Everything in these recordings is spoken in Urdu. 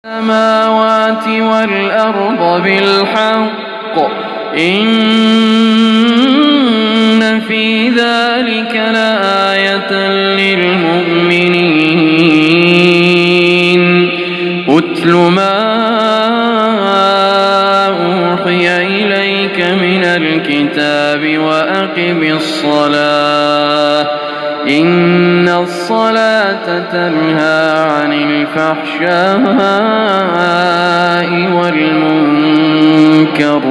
السماوات والأرض بالحق إن في ذلك لآية للمؤمنين أتل ما أوحي إليك من الكتاب وأقم الصلاة إن الصلاة تنهى عن الفحشاء والمنكر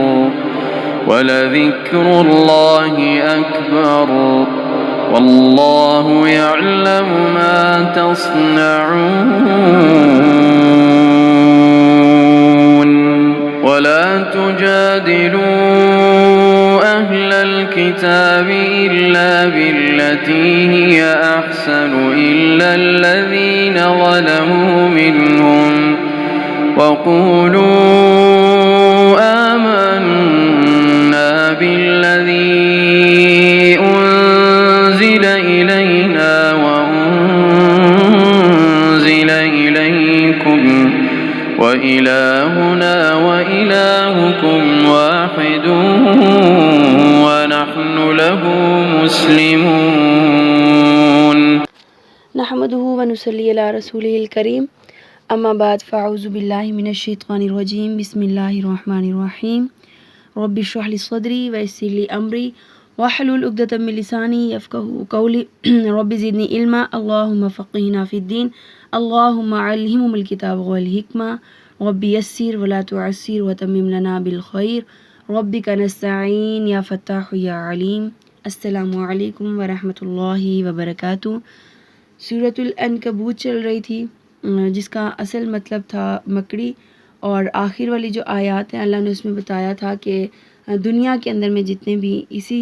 ولذكر الله أكبر والله يعلم ما تصنعون ولا تجادلوا أهل الكتاب إلا بالتي هي أحسن إلا الذين ظلموا منهم وقولوا آمنا بالذي أنزل إلينا وأنزل إليكم وإلهنا وإلهكم واحد ونحن له مسلمون نحمده ونصلي على رسوله الكريم اما بعد فاعوذ باللہ من الشیطان الرجیم بسم اللہ الرحمن الرحیم رب اشرح لي صدری ویسر لي امری واحلل عقدۃ من لسانی یفقهوا قولی رب زدنی علما اللهم فقہنا فی الدین اللهم علمهم الکتاب والحکمہ رب یسر ولا تعسر وتمم لنا بالخیر ربک نستعین یا فتاح یا علیم۔ السلام علیکم ورحمۃ اللہ وبرکاتہ۔ سورۃ العنکبوت چل رہی تھی جس کا اصل مطلب تھا مکڑی، اور آخر والی جو آیات ہیں اللہ نے اس میں بتایا تھا کہ دنیا کے اندر میں جتنے بھی، اسی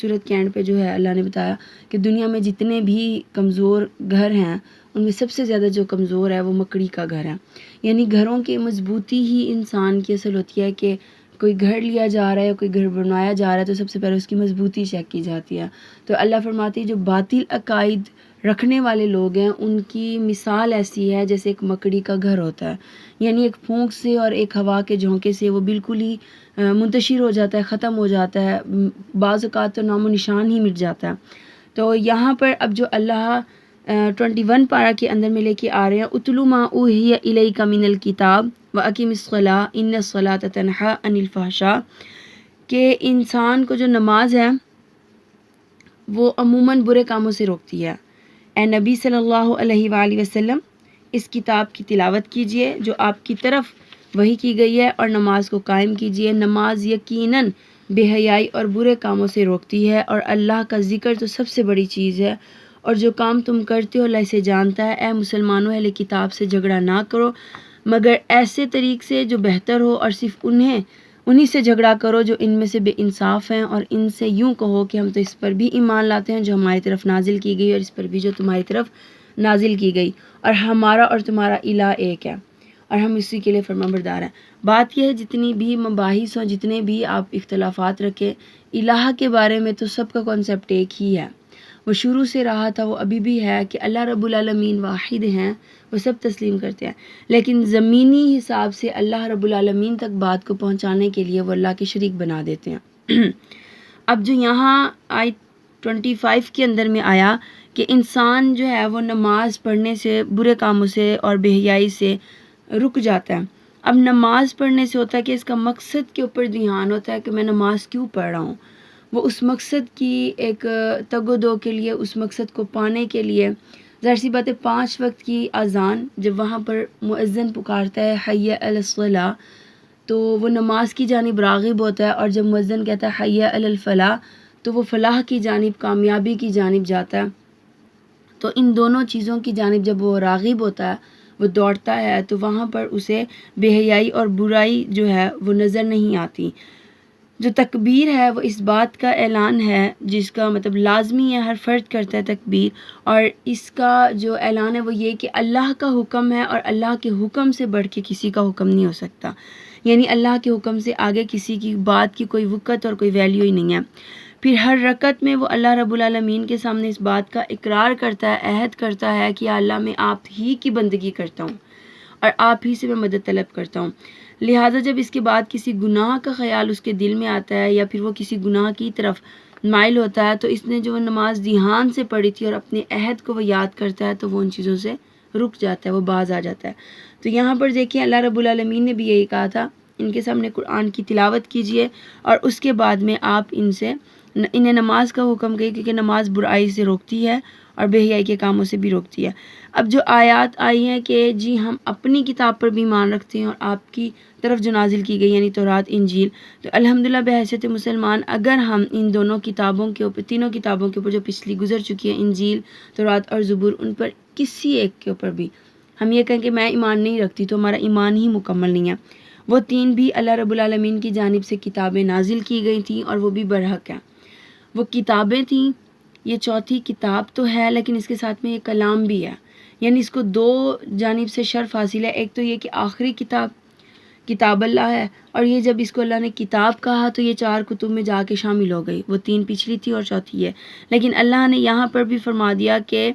سورت کے اینڈ پہ جو ہے اللہ نے بتایا کہ دنیا میں جتنے بھی کمزور گھر ہیں ان میں سب سے زیادہ جو کمزور ہے وہ مکڑی کا گھر ہے۔ یعنی گھروں کی مضبوطی ہی انسان کی اصل ہوتی ہے کہ کوئی گھر لیا جا رہا ہے، کوئی گھر بنوایا جا رہا ہے تو سب سے پہلے اس کی مضبوطی چیک کی جاتی ہے۔ تو اللہ فرماتی ہے جو باطل عقائد رکھنے والے لوگ ہیں ان کی مثال ایسی ہے جیسے ایک مکڑی کا گھر ہوتا ہے، یعنی ایک پھونک سے اور ایک ہوا کے جھونکے سے وہ بالکل ہی منتشر ہو جاتا ہے، ختم ہو جاتا ہے، بعض اوقات تو نام و نشان ہی مٹ جاتا ہے۔ تو یہاں پر اب جو اللہ 21 پارہ کے اندر میں لے کے آ رہے ہیں، اتلو ما اوحی الیک من الکتاب واقم الصلاۃ ان الصلاۃ تنہی عن الفحشاء، کہ انسان کو جو نماز ہے وہ عموماً برے کاموں سے روکتی ہے۔ اے نبی صلی اللہ علیہ وآلہ وسلم، اس کتاب کی تلاوت کیجئے جو آپ کی طرف وحی کی گئی ہے، اور نماز کو قائم کیجئے۔ نماز یقیناً بے حیائی اور برے کاموں سے روکتی ہے، اور اللہ کا ذکر تو سب سے بڑی چیز ہے، اور جو کام تم کرتے ہو اللہ اسے جانتا ہے۔ اے مسلمانوں، اہل کتاب سے جھگڑا نہ کرو مگر ایسے طریق سے جو بہتر ہو، اور صرف انہی سے جھگڑا کرو جو ان میں سے بے انصاف ہیں، اور ان سے یوں کہو کہ ہم تو اس پر بھی ایمان لاتے ہیں جو ہماری طرف نازل کی گئی، اور اس پر بھی جو تمہاری طرف نازل کی گئی، اور ہمارا اور تمہارا الہ ایک ہے، اور ہم اسی کے لیے فرمانبردار ہیں۔ بات یہ ہے جتنی بھی مباحث ہوں، جتنے بھی آپ اختلافات رکھیں، الہ کے بارے میں تو سب کا کانسیپٹ ایک ہی ہے، وہ شروع سے رہا تھا، وہ ابھی بھی ہے کہ اللہ رب العالمین واحد ہیں، وہ سب تسلیم کرتے ہیں، لیکن زمینی حساب سے اللہ رب العالمین تک بات کو پہنچانے کے لیے وہ اللہ کے شریک بنا دیتے ہیں۔ اب جو یہاں آیت 25 کے اندر میں آیا کہ انسان جو ہے وہ نماز پڑھنے سے، برے کاموں سے اور بے حیائی سے رک جاتا ہے۔ اب نماز پڑھنے سے ہوتا ہے کہ اس کا مقصد کے اوپر دھیان ہوتا ہے کہ میں نماز کیوں پڑھ رہا ہوں، وہ اس مقصد کی ایک تگ و دو کے لیے، اس مقصد کو پانے کے لیے، ظاہر سی بات ہے 5 وقت کی اذان جب وہاں پر مؤذن پکارتا ہے حی علی الصلاۃ تو وہ نماز کی جانب راغب ہوتا ہے، اور جب مؤذن کہتا ہے حی علی الفلاح تو وہ فلاح کی جانب، کامیابی کی جانب جاتا ہے۔ تو ان دونوں چیزوں کی جانب جب وہ راغب ہوتا ہے، وہ دوڑتا ہے، تو وہاں پر اسے بے حیائی اور برائی جو ہے وہ نظر نہیں آتی۔ جو تکبیر ہے وہ اس بات کا اعلان ہے جس کا مطلب لازمی ہے، ہر فرد کرتا ہے تکبیر، اور اس کا جو اعلان ہے وہ یہ کہ اللہ کا حکم ہے، اور اللہ کے حکم سے بڑھ کے کسی کا حکم نہیں ہو سکتا، یعنی اللہ کے حکم سے آگے کسی کی بات کی کوئی وقت اور کوئی ویلیو ہی نہیں ہے۔ پھر ہر رکعت میں وہ اللہ رب العالمین کے سامنے اس بات کا اقرار کرتا ہے، عہد کرتا ہے کہ یا اللہ میں آپ ہی کی بندگی کرتا ہوں، اور آپ ہی سے میں مدد طلب کرتا ہوں۔ لہٰذا جب اس کے بعد کسی گناہ کا خیال اس کے دل میں آتا ہے یا پھر وہ کسی گناہ کی طرف مائل ہوتا ہے تو اس نے جو وہ نماز دھیان سے پڑھی تھی اور اپنے عہد کو وہ یاد کرتا ہے تو وہ ان چیزوں سے رک جاتا ہے، وہ باز آ جاتا ہے۔ تو یہاں پر دیکھیں اللہ رب العالمین نے بھی یہی کہا تھا، ان کے سامنے قرآن کی تلاوت کیجئے اور اس کے بعد میں آپ انہیں نماز کا حکم کریں، کیونکہ نماز برائی سے روکتی ہے اور بے حیائی کے کاموں سے بھی روکتی ہے۔ اب جو آیات آئی ہیں کہ جی ہم اپنی کتاب پر بھی ایمان رکھتے ہیں اور آپ کی طرف جو نازل کی گئی یعنی تورات انجیل، تو الحمدللہ بحیثیت مسلمان اگر ہم ان دونوں کتابوں کے اوپر، تینوں کتابوں کے اوپر جو پچھلی گزر چکی ہیں، انجیل، تورات اور زبور، ان پر کسی ایک کے اوپر بھی ہم یہ کہیں کہ میں ایمان نہیں رکھتی تو ہمارا ایمان ہی مکمل نہیں ہے۔ وہ تین بھی اللہ رب العالمین کی جانب سے کتابیں نازل کی گئی تھیں اور وہ بھی برحق ہیں، وہ کتابیں تھیں۔ یہ چوتھی کتاب تو ہے لیکن اس کے ساتھ میں یہ کلام بھی ہے، یعنی اس کو دو جانب سے شرف حاصل ہے۔ ایک تو یہ کہ آخری کتاب اللہ ہے، اور یہ جب اس کو اللہ نے کتاب کہا تو یہ چار کتب میں جا کے شامل ہو گئی، وہ تین پچھلی تھی اور چوتھی ہے۔ لیکن اللہ نے یہاں پر بھی فرما دیا کہ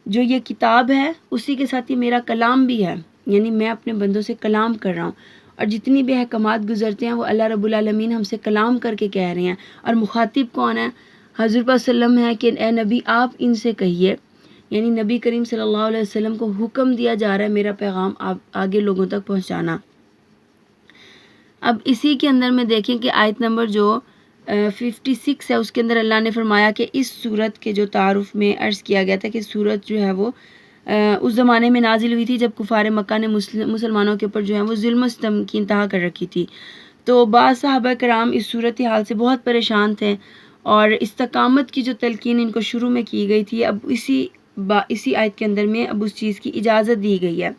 جو یہ کتاب ہے اسی کے ساتھ یہ میرا کلام بھی ہے، یعنی میں اپنے بندوں سے کلام کر رہا ہوں، اور جتنی بھی احکامات گزرتے ہیں وہ اللہ رب العالمین ہم سے کلام کر کے کہہ رہے ہیں۔ اور مخاطب کون ہے؟ حضور پاک صلی اللہ علیہ وسلم ہے کہ اے نبی آپ ان سے کہیے، یعنی نبی کریم صلی اللہ علیہ وسلم کو حکم دیا جا رہا ہے میرا پیغام آگے لوگوں تک پہنچانا۔ اب اسی کے اندر میں دیکھیں کہ آیت نمبر جو 56 ہے اس کے اندر اللہ نے فرمایا کہ اس سورت کے جو تعارف میں عرض کیا گیا تھا کہ سورت جو ہے وہ اس زمانے میں نازل ہوئی تھی جب کفار مکہ نے مسلمانوں کے اوپر جو ہے وہ ظلم و ستم کی انتہا کر رکھی تھی۔ تو بعض صحابہ کرام اس صورت حال سے بہت پریشان تھے اور استقامت کی جو تلقین ان کو شروع میں کی گئی تھی، اب اسی آیت کے اندر میں اب اس چیز کی اجازت دی گئی ہے،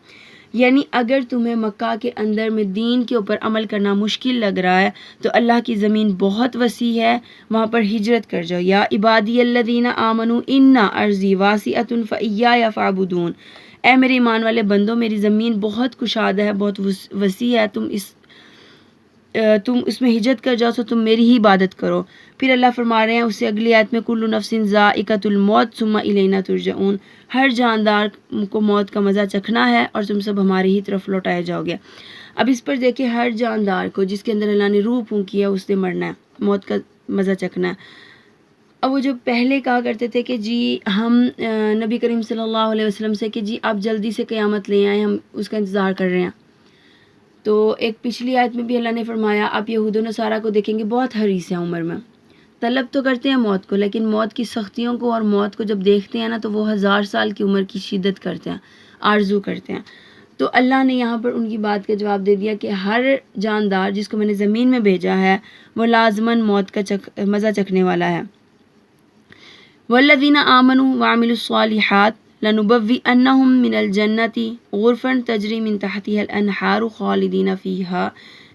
یعنی اگر تمہیں مکہ کے اندر میں دین کے اوپر عمل کرنا مشکل لگ رہا ہے تو اللہ کی زمین بہت وسیع ہے، وہاں پر ہجرت کر جاؤ۔ یا عبادی الذین آمنوا ان ارضی واسعۃ فایای فاعبدون، اے میرے ایمان والے بندوں میری زمین بہت کشادہ ہے، بہت وسیع ہے، تم اس میں ہجرت کر جاؤ تو تم میری ہی عبادت کرو۔ پھر اللہ فرما رہے ہیں اس سے اگلی آیت میں کل نفس ذائقۃ الموت ثم الینا ترجعون، ہر جاندار کو موت کا مزہ چکھنا ہے اور تم سب ہماری ہی طرف لوٹائے جاؤ گے۔ اب اس پر دیکھیں ہر جاندار کو جس کے اندر اللہ نے روح پھونکی ہے اس نے مرنا ہے، موت کا مزہ چکھنا ہے۔ اب وہ جو پہلے کہا کرتے تھے کہ جی ہم نبی کریم صلی اللہ علیہ وسلم سے کہ جی آپ جلدی سے قیامت لے آئیں، ہم اس کا انتظار کر رہے ہیں، تو ایک پچھلی آیت میں بھی اللہ نے فرمایا آپ یہود و نصارہ کو دیکھیں گے بہت حریص ہیں عمر میں، طلب تو کرتے ہیں موت کو لیکن موت کی سختیوں کو اور موت کو جب دیکھتے ہیں نا تو وہ 1000 سال کی عمر کی شدت کرتے ہیں، آرزو کرتے ہیں۔ تو اللہ نے یہاں پر ان کی بات کا جواب دے دیا کہ ہر جاندار جس کو میں نے زمین میں بھیجا ہے وہ لازماً موت کا مزہ چکھنے والا ہے۔ والذین آمنوا وعملوا الصالحات لنبوئنہم من الجنۃ غرفا تجری من تحتها الانہار خالدین فیہا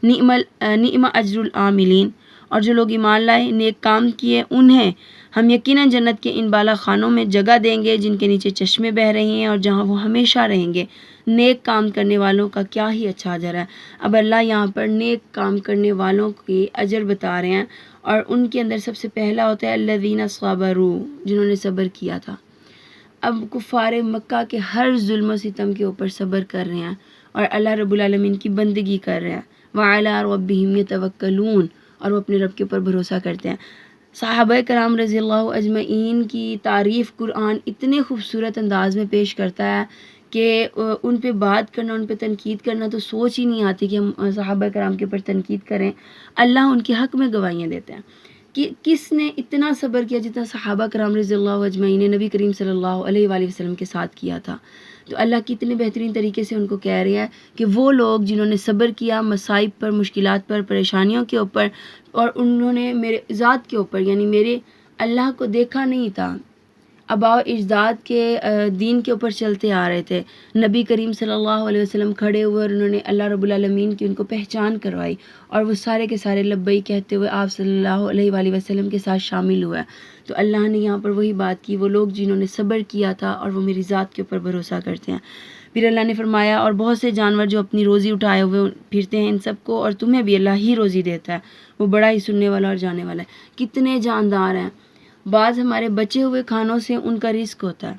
نعم اجر العاملین، اور جو لوگ ایمان لائے نیک کام کیے انہیں ہم یقیناً جنت کے ان بالا خانوں میں جگہ دیں گے جن کے نیچے چشمے بہہ رہے ہیں اور جہاں وہ ہمیشہ رہیں گے۔ نیک کام کرنے والوں کا کیا ہی اچھا اجر ہے۔ اب اللہ یہاں پر نیک کام کرنے والوں کے اجر بتا رہے ہیں اور ان کے اندر سب سے پہلا ہوتا ہے الذین صبروا، جنہوں نے صبر کیا تھا۔ اب کفار مکہ کے ہر ظلم و ستم کے اوپر صبر کر رہے ہیں اور اللہ رب العالمین کی بندگی کر رہے ہیں، وعلی ربہم یتوکلون، اور وہ اپنے رب کے اوپر بھروسہ کرتے ہیں۔ صحابہ کرام رضی اللہ اجمعین کی تعریف قرآن اتنے خوبصورت انداز میں پیش کرتا ہے کہ ان پہ بات کرنا، ان پہ تنقید کرنا تو سوچ ہی نہیں آتی کہ ہم صحابہ کرام کے اوپر تنقید کریں۔ اللہ ان کے حق میں گواہیاں دیتے ہیں کہ کس نے اتنا صبر کیا جتنا صحابہ کرام رضی اللہ اجمعین نے نبی کریم صلی اللہ علیہ وآلہ وسلم کے ساتھ کیا تھا۔ تو اللہ کتنے بہترین طریقے سے ان کو کہہ رہے ہیں کہ وہ لوگ جنہوں نے صبر کیا مصائب پر، مشکلات پر، پریشانیوں کے اوپر، اور انہوں نے میرے ذات کے اوپر یعنی میرے اللہ کو دیکھا نہیں تھا، آباء و اجداد کے دین کے اوپر چلتے آ رہے تھے، نبی کریم صلی اللہ علیہ وسلم کھڑے ہوئے اور انہوں نے اللہ رب العالمین کی ان کو پہچان کروائی اور وہ سارے کے سارے لبیک کہتے ہوئے آپ صلی اللہ علیہ وآلہ وسلم کے ساتھ شامل ہوئے۔ تو اللہ نے یہاں پر وہی بات کی، وہ لوگ جنہوں نے صبر کیا تھا اور وہ میری ذات کے اوپر بھروسہ کرتے ہیں۔ پھر اللہ نے فرمایا اور بہت سے جانور جو اپنی روزی اٹھائے ہوئے پھرتے ہیں ان سب کو، اور تمہیں بھی اللہ ہی روزی دیتا ہے، وہ بڑا ہی سننے والا اور جانے والا ہے۔ کتنے جاندار ہیں، بعض ہمارے بچے ہوئے کھانوں سے ان کا رزق ہوتا ہے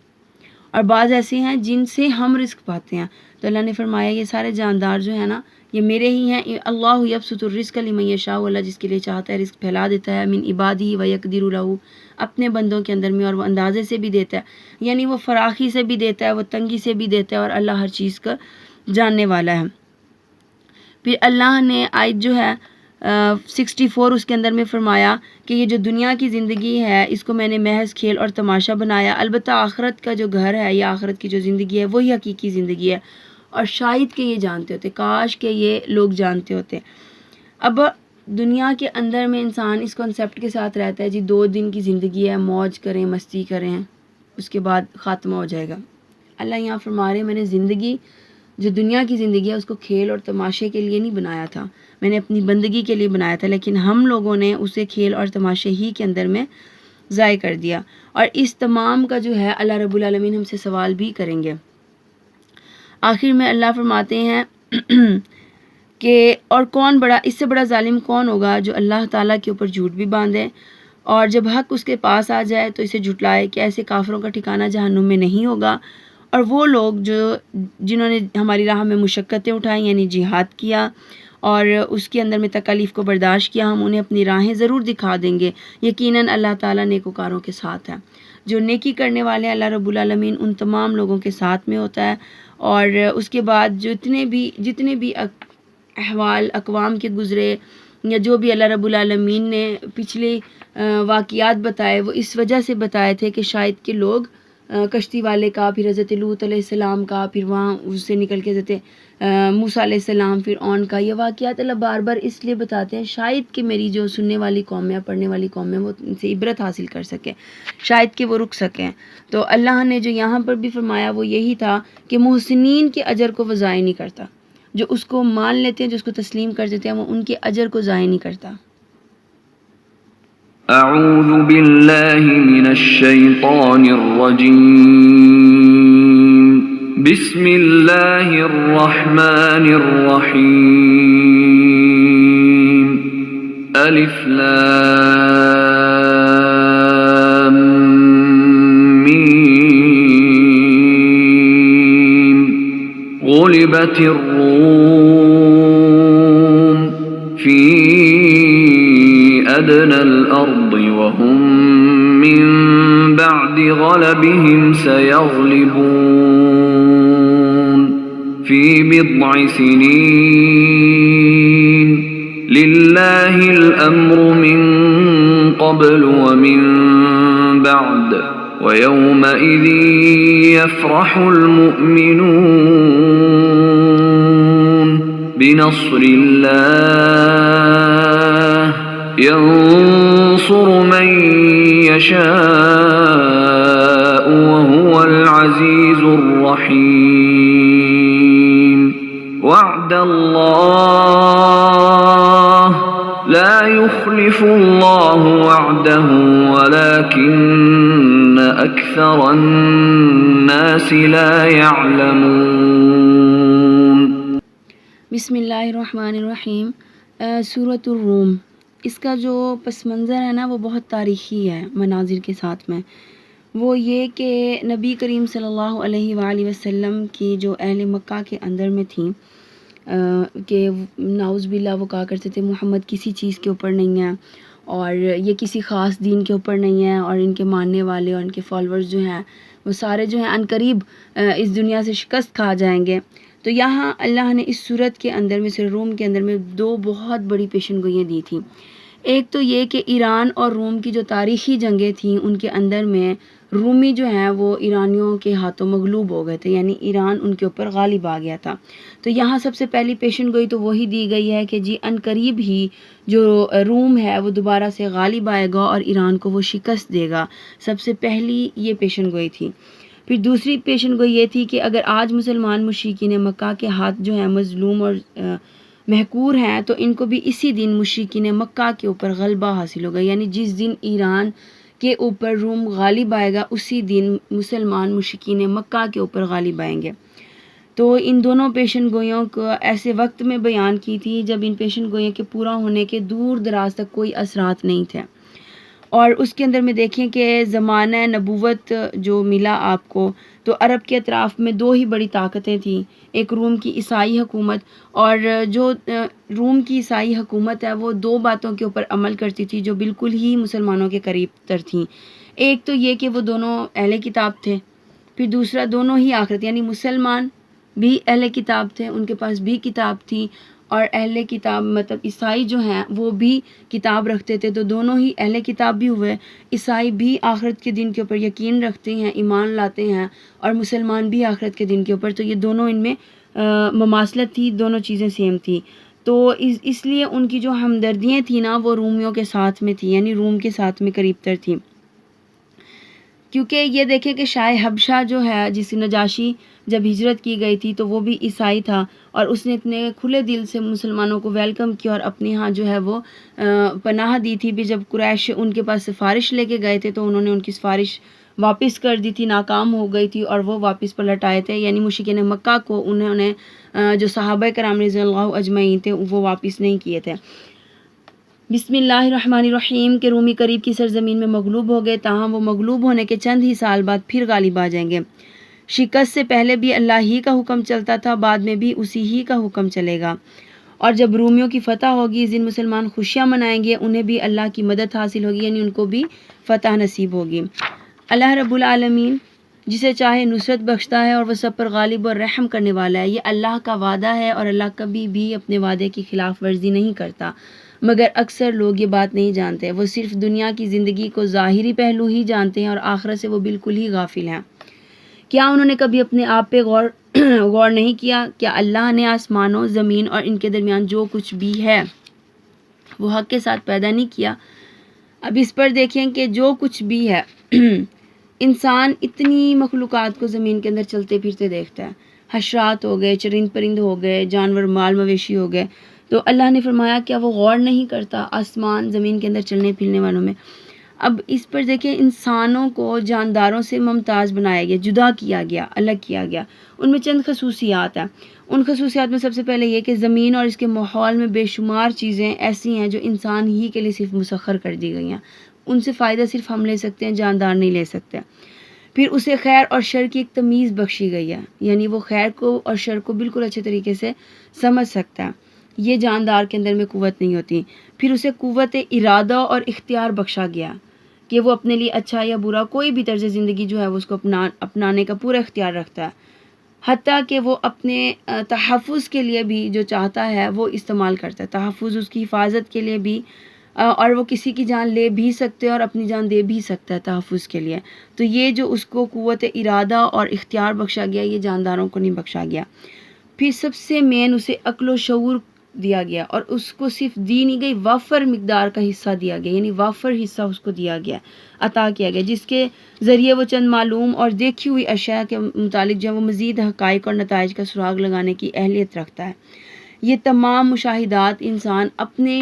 اور بعض ایسے ہیں جن سے ہم رزق پاتے ہیں۔ تو اللہ نے فرمایا یہ سارے جاندار جو ہیں نا یہ میرے ہی ہیں۔ اللہ یبسط الرزق لمن یشاء، اللہ جس کے لیے چاہتا ہے رزق پھیلا دیتا ہے، من عبادہ ویقدر لہ، اپنے بندوں کے اندر میں، اور وہ اندازے سے بھی دیتا ہے، یعنی وہ فراخی سے بھی دیتا ہے، وہ تنگی سے بھی دیتا ہے، اور اللہ ہر چیز کا جاننے والا ہے۔ پھر اللہ نے آیت جو ہے 64 اس کے اندر میں فرمایا کہ یہ جو دنیا کی زندگی ہے اس کو میں نے محض کھیل اور تماشا بنایا، البتہ آخرت کا جو گھر ہے یا آخرت کی جو زندگی ہے وہی حقیقی زندگی ہے، اور شاید کہ یہ جانتے ہوتے، کاش کہ یہ لوگ جانتے ہوتے۔ اب دنیا کے اندر میں انسان اس کنسیپٹ کے ساتھ رہتا ہے جی 2 دن کی زندگی ہے، موج کریں، مستی کریں، اس کے بعد خاتمہ ہو جائے گا۔ اللہ یہاں فرما رہے ہیں میں نے زندگی جو دنیا کی زندگی ہے اس کو کھیل اور تماشے کے لیے نہیں بنایا تھا، میں نے اپنی بندگی کے لیے بنایا تھا، لیکن ہم لوگوں نے اسے کھیل اور تماشے ہی کے اندر میں ضائع کر دیا، اور اس تمام کا جو ہے اللہ رب العالمین ہم سے سوال بھی کریں گے۔ آخر میں اللہ فرماتے ہیں کہ اور کون بڑا، اس سے بڑا ظالم کون ہوگا جو اللہ تعالیٰ کے اوپر جھوٹ بھی باندھے اور جب حق اس کے پاس آ جائے تو اسے جھٹلائے، کہ ایسے کافروں کا ٹھکانہ جہنم میں نہیں ہوگا۔ اور وہ لوگ جنہوں نے ہماری راہ میں مشقتیں اٹھائیں، یعنی جہاد کیا اور اس کے اندر میں تکالیف کو برداشت کیا، ہم انہیں اپنی راہیں ضرور دکھا دیں گے، یقیناً اللہ تعالیٰ نیکوکاروں کے ساتھ ہے۔ جو نیکی کرنے والے ہیں اللہ رب العالمین ان تمام لوگوں کے ساتھ میں ہوتا ہے۔ اور اس کے بعد جتنے بھی احوال اقوام کے گزرے یا جو بھی اللہ رب العالمین نے پچھلے واقعات بتائے وہ اس وجہ سے بتائے تھے کہ شاید کہ لوگ کشتی والے کا، پھر حضرت لوط علیہ السلام کا، پھر وہاں اس سے نکل کے حضرت موسیٰ علیہ السلام، پھر اون کا، یہ واقعات اللہ بار بار اس لیے بتاتے ہیں شاید کہ میری جو سننے والی قوم ہے، پڑھنے والی قوم ہے، وہ ان سے عبرت حاصل کر سکے، شاید کہ وہ رک سکیں۔ تو اللہ نے جو یہاں پر بھی فرمایا وہ یہی تھا کہ محسنین کے اجر کو وہ ضائع نہیں کرتا، جو اس کو مان لیتے ہیں، جو اس کو تسلیم کر دیتے ہیں، وہ ان کے اجر کو ضائع نہیں کرتا۔ اعوذ باللہ من الشیطان الرجیم، بسم اللہ الرحمن الرحیم، الف لام غلبت الروم فی أدنى الأرض وهم من بعد غلبهم سيغلبون في بضع سنين لله الأمر من قبل ومن بعد ويومئذ يفرح المؤمنون بنصر الله ينصر من يشاء وهو العزيز الرحيم وعد الله لا يخلف الله وعده ولكن أكثر الناس لا يعلمون۔ بسم اللہ الرحمن الرحیم۔ سورۃ الروم، اس کا جو پس منظر ہے نا وہ بہت تاریخی ہے مناظر کے ساتھ میں۔ وہ یہ کہ نبی کریم صلی اللہ علیہ وآلہ وسلم کی جو اہل مکہ کے اندر میں تھیں کہ نعوذ باللہ وہ کہا کرتے تھے محمد کسی چیز کے اوپر نہیں ہے اور یہ کسی خاص دین کے اوپر نہیں ہے، اور ان کے ماننے والے اور ان کے فالورز جو ہیں وہ سارے جو ہیں عنقریب اس دنیا سے شکست کھا جائیں گے۔ تو یہاں اللہ نے اس صورت کے اندر میں سے روم کے اندر میں 2 بہت بڑی پیشن گوئیاں دی تھیں۔ ایک تو یہ کہ ایران اور روم کی جو تاریخی جنگیں تھیں ان کے اندر میں رومی جو ہیں وہ ایرانیوں کے ہاتھوں مغلوب ہو گئے تھے، یعنی ایران ان کے اوپر غالب آ گیا تھا۔ تو یہاں سب سے پہلی پیشن گوئی تو وہی دی گئی ہے کہ جی عنقریب ہی جو روم ہے وہ دوبارہ سے غالب آئے گا اور ایران کو وہ شکست دے گا۔ سب سے پہلی یہ پیشن گوئی تھی۔ پھر دوسری پیشن گوئی یہ تھی کہ اگر آج مسلمان مشرکین مکہ کے ہاتھ جو ہیں مظلوم اور محقور ہیں تو ان کو بھی اسی دن مشرکین مکہ کے اوپر غلبہ حاصل ہوگا، یعنی جس دن ایران کے اوپر روم غالب آئے گا اسی دن مسلمان مشرکین مکہ کے اوپر غالب آئیں گے۔ تو ان دونوں پیشن گوئیوں کو ایسے وقت میں بیان کی تھی جب ان پیشن گوئیوں کے پورا ہونے کے دور دراز تک کوئی اثرات نہیں تھے، اور اس کے اندر میں دیکھیں کہ زمانہ نبوت جو ملا آپ کو، تو عرب کے اطراف میں دو ہی بڑی طاقتیں تھیں، ایک روم کی عیسائی حکومت، اور جو روم کی عیسائی حکومت ہے وہ دو باتوں کے اوپر عمل کرتی تھی جو بالکل ہی مسلمانوں کے قریب تر تھیں۔ ایک تو یہ کہ وہ دونوں اہل کتاب تھے، پھر دوسرا دونوں ہی آخرت، یعنی مسلمان بھی اہل کتاب تھے، ان کے پاس بھی کتاب تھی، اور اہل کتاب مطلب عیسائی جو ہیں وہ بھی کتاب رکھتے تھے، تو دونوں ہی اہل کتاب بھی ہوئے، عیسائی بھی آخرت کے دن کے اوپر یقین رکھتے ہیں، ایمان لاتے ہیں، اور مسلمان بھی آخرت کے دن کے اوپر، تو یہ دونوں ان میں مماثلت تھی، دونوں چیزیں سیم تھی۔ تو اس لیے ان کی جو ہمدردیاں تھیں نا وہ رومیوں کے ساتھ میں تھی، یعنی روم کے ساتھ میں قریب تر تھی، کیونکہ یہ دیکھیں کہ شاہ حبشہ جو ہے، جس نجاشی جب ہجرت کی گئی تھی تو وہ بھی عیسائی تھا، اور اس نے اتنے کھلے دل سے مسلمانوں کو ویلکم کیا اور اپنے ہاں جو ہے وہ پناہ دی تھی بھی۔ جب قریش ان کے پاس سفارش لے کے گئے تھے تو انہوں نے ان کی سفارش واپس کر دی تھی، ناکام ہو گئی تھی، اور وہ واپس پلٹ آئے تھے، یعنی مشرکین مکہ کو انہوں نے جو صحابہ کرام رضی اللہ اجمعین تھے وہ واپس نہیں کیے تھے۔ بسم اللہ الرحمن الرحیم کہ رومی قریب کی سرزمین میں مغلوب ہو گئے، تاہم وہ مغلوب ہونے کے چند ہی سال بعد پھر غالب آ جائیں گے۔ شکست سے پہلے بھی اللہ ہی کا حکم چلتا تھا، بعد میں بھی اسی ہی کا حکم چلے گا، اور جب رومیوں کی فتح ہوگی، جن مسلمان خوشیاں منائیں گے انہیں بھی اللہ کی مدد حاصل ہوگی، یعنی ان کو بھی فتح نصیب ہوگی۔ اللہ رب العالمین جسے چاہے نصرت بخشتا ہے، اور وہ سب پر غالب اور رحم کرنے والا ہے۔ یہ اللہ کا وعدہ ہے، اور اللہ کبھی بھی اپنے وعدے کی خلاف ورزی نہیں کرتا، مگر اکثر لوگ یہ بات نہیں جانتے، وہ صرف دنیا کی زندگی کو ظاہری پہلو ہی جانتے ہیں اور آخرت سے وہ بالکل ہی غافل ہیں۔ کیا انہوں نے کبھی اپنے آپ پہ غور نہیں کیا؟ کیا اللہ نے آسمانوں، زمین اور ان کے درمیان جو کچھ بھی ہے وہ حق کے ساتھ پیدا نہیں کیا؟ اب اس پر دیکھیں کہ جو کچھ بھی ہے انسان اتنی مخلوقات کو زمین کے اندر چلتے پھرتے دیکھتا ہے، حشرات ہو گئے، چرند پرند ہو گئے، جانور مال مویشی ہو گئے، تو اللہ نے فرمایا کیا وہ غور نہیں کرتا آسمان زمین کے اندر چلنے پھرنے والوں میں؟ اب اس پر دیکھیں انسانوں کو جانداروں سے ممتاز بنایا گیا، جدا کیا گیا، الگ کیا گیا۔ ان میں چند خصوصیات ہیں، ان خصوصیات میں سب سے پہلے یہ کہ زمین اور اس کے ماحول میں بے شمار چیزیں ایسی ہیں جو انسان ہی کے لیے صرف مسخر کر دی گئی ہیں، ان سے فائدہ صرف ہم لے سکتے ہیں، جاندار نہیں لے سکتے۔ پھر اسے خیر اور شر کی ایک تمیز بخشی گئی ہے، یعنی وہ خیر کو اور شر کو بالکل اچھے طریقے سے سمجھ سکتا ہے، یہ جاندار کے اندر میں قوت نہیں ہوتی۔ پھر اسے قوت ارادہ اور اختیار بخشا گیا کہ وہ اپنے لیے اچھا یا برا کوئی بھی طرز زندگی جو ہے وہ اس کو اپنانے کا پورا اختیار رکھتا ہے، حتیٰ کہ وہ اپنے تحفظ کے لیے بھی جو چاہتا ہے وہ استعمال کرتا ہے، تحفظ اس کی حفاظت کے لیے بھی، اور وہ کسی کی جان لے بھی سکتے اور اپنی جان دے بھی سکتا ہے تحفظ کے لیے۔ تو یہ جو اس کو قوت ارادہ اور اختیار بخشا گیا یہ جانداروں کو نہیں بخشا گیا۔ پھر سب سے مین اسے عقل و شعور دیا گیا، اور اس کو صرف دی نہیں گئی، وافر مقدار کا حصہ دیا گیا، یعنی وافر حصہ اس کو دیا گیا، عطا کیا گیا، جس کے ذریعے وہ چند معلوم اور دیکھی ہوئی اشیاء کے متعلق جو وہ مزید حقائق اور نتائج کا سراغ لگانے کی اہلیت رکھتا ہے۔ یہ تمام مشاہدات انسان اپنے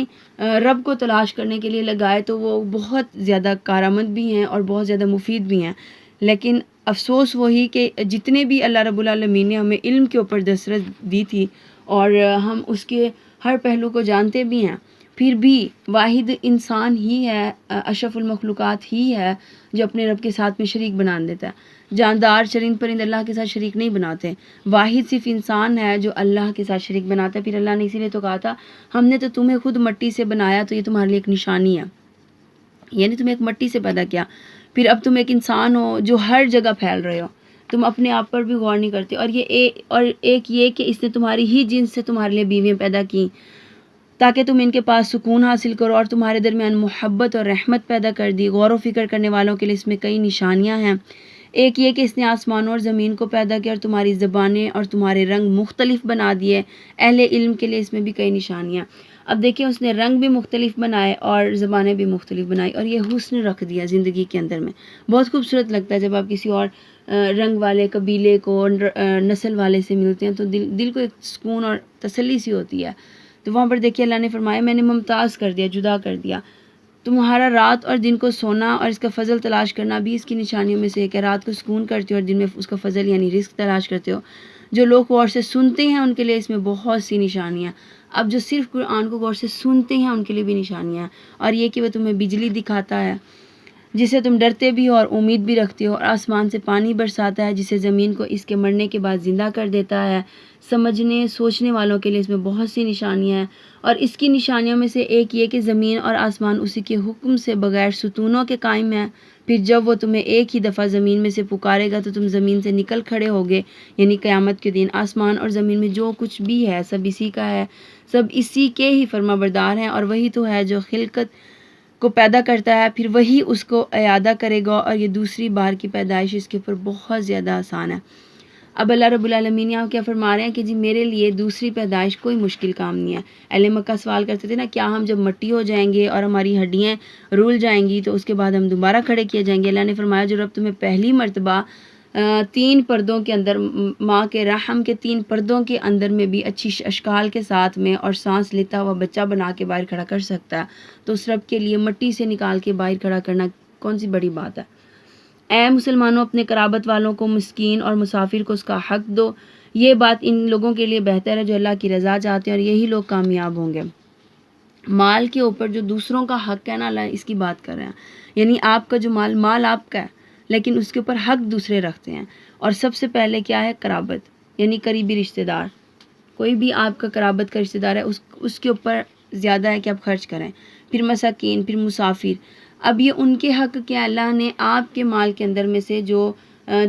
رب کو تلاش کرنے کے لیے لگائے تو وہ بہت زیادہ کارآمد بھی ہیں اور بہت زیادہ مفید بھی ہیں، لیکن افسوس وہی کہ جتنے بھی اللہ رب العالمین نے ہمیں علم کے اوپر دسترس دی تھی اور ہم اس کے ہر پہلو کو جانتے بھی ہیں، پھر بھی واحد انسان ہی ہے، اشرف المخلوقات ہی ہے جو اپنے رب کے ساتھ میں شریک بنا دیتا ہے۔ جاندار چرند پرند اللہ کے ساتھ شریک نہیں بناتے، واحد صرف انسان ہے جو اللہ کے ساتھ شریک بناتا ہے۔ پھر اللہ نے اسی لیے تو کہا تھا ہم نے تو تمہیں خود مٹی سے بنایا تو یہ تمہارے لیے ایک نشانی ہے، یعنی تمہیں ایک مٹی سے پیدا کیا، پھر اب تم ایک انسان ہو جو ہر جگہ پھیل رہے ہو، تم اپنے آپ پر بھی غور نہیں کرتے، اور ایک یہ کہ اس نے تمہاری ہی جنس سے تمہارے لیے بیویاں پیدا کی تاکہ تم ان کے پاس سکون حاصل کرو، اور تمہارے درمیان محبت اور رحمت پیدا کر دی۔ غور و فکر کرنے والوں کے لیے اس میں کئی نشانیاں ہیں۔ ایک یہ کہ اس نے آسمانوں اور زمین کو پیدا کیا اور تمہاری زبانیں اور تمہارے رنگ مختلف بنا دیے، اہل علم کے لیے اس میں بھی کئی نشانیاں۔ اب دیکھیں اس نے رنگ بھی مختلف بنائے اور زبانیں بھی مختلف بنائی، اور یہ حسن رکھ دیا زندگی کے اندر میں، بہت خوبصورت لگتا ہے جب آپ کسی اور رنگ والے قبیلے کو نسل والے سے ملتے ہیں تو دل کو ایک سکون اور تسلی سی ہوتی ہے۔ تو وہاں پر دیکھیے اللہ نے فرمایا میں نے ممتاز کر دیا، جدا کر دیا تمہارا رات اور دن کو سونا اور اس کا فضل تلاش کرنا بھی اس کی نشانیوں میں سے ایک ہے۔ رات کو سکون کرتے ہو اور دن میں اس کا فضل یعنی رزق تلاش کرتے ہو۔ جو لوگ غور سے سنتے ہیں ان کے لیے اس میں بہت سی نشانیاں، اب جو صرف قرآن کو غور سے سنتے ہیں ان کے لیے بھی نشانیاں ہیں، اور یہ کہ وہ تمہیں بجلی دکھاتا ہے جسے تم ڈرتے بھی ہو اور امید بھی رکھتے ہو، اور آسمان سے پانی برساتا ہے جسے زمین کو اس کے مرنے کے بعد زندہ کر دیتا ہے۔ سمجھنے سوچنے والوں کے لیے اس میں بہت سی نشانیاں ہیں، اور اس کی نشانیوں میں سے ایک یہ کہ زمین اور آسمان اسی کے حکم سے بغیر ستونوں کے قائم ہیں۔ پھر جب وہ تمہیں ایک ہی دفعہ زمین میں سے پکارے گا تو تم زمین سے نکل کھڑے ہوگے، یعنی قیامت کے دن۔ آسمان اور زمین میں جو کچھ بھی ہے سب اسی کا ہے، سب اسی کے ہی فرما بردار ہیں، اور وہی تو ہے جو خلقت کو پیدا کرتا ہے، پھر وہی اس کو اعادہ کرے گا، اور یہ دوسری بار کی پیدائش اس کے اوپر بہت زیادہ آسان ہے۔ اب اللہ رب العالمین یہاں کیا فرما رہے ہیں کہ جی میرے لیے دوسری پیدائش کوئی مشکل کام نہیں ہے۔ اہل مکہ سوال کرتے تھے نا، کیا ہم جب مٹی ہو جائیں گے اور ہماری ہڈیاں رول جائیں گی تو اس کے بعد ہم دوبارہ کھڑے کیے جائیں گے؟ اللہ نے فرمایا جو رب تمہیں پہلی مرتبہ 3 پردوں کے اندر، ماں کے رحم کے 3 پردوں کے اندر میں بھی اچھی اشکال کے ساتھ میں اور سانس لیتا ہوا بچہ بنا کے باہر کھڑا کر سکتا ہے، تو اس رب کے لیے مٹی سے نکال کے باہر کھڑا کرنا کون سی بڑی بات ہے؟ اے مسلمانوں، اپنے قرابت والوں کو، مسکین اور مسافر کو اس کا حق دو، یہ بات ان لوگوں کے لیے بہتر ہے جو اللہ کی رضا چاہتے ہیں، اور یہی لوگ کامیاب ہوں گے۔ مال کے اوپر جو دوسروں کا حق ہے نا، اللہ اس کی بات کر رہے ہیں، یعنی آپ کا جو مال آپ کا ہے لیکن اس کے اوپر حق دوسرے رکھتے ہیں، اور سب سے پہلے کیا ہے؟ قرابت، یعنی قریبی رشتہ دار۔ کوئی بھی آپ کا قرابت کا رشتہ دار ہے اس کے اوپر زیادہ ہے کہ آپ خرچ کریں۔ پھر مساکین، پھر مسافر۔ اب یہ ان کے حق کیا؟ اللہ نے آپ کے مال کے اندر میں سے جو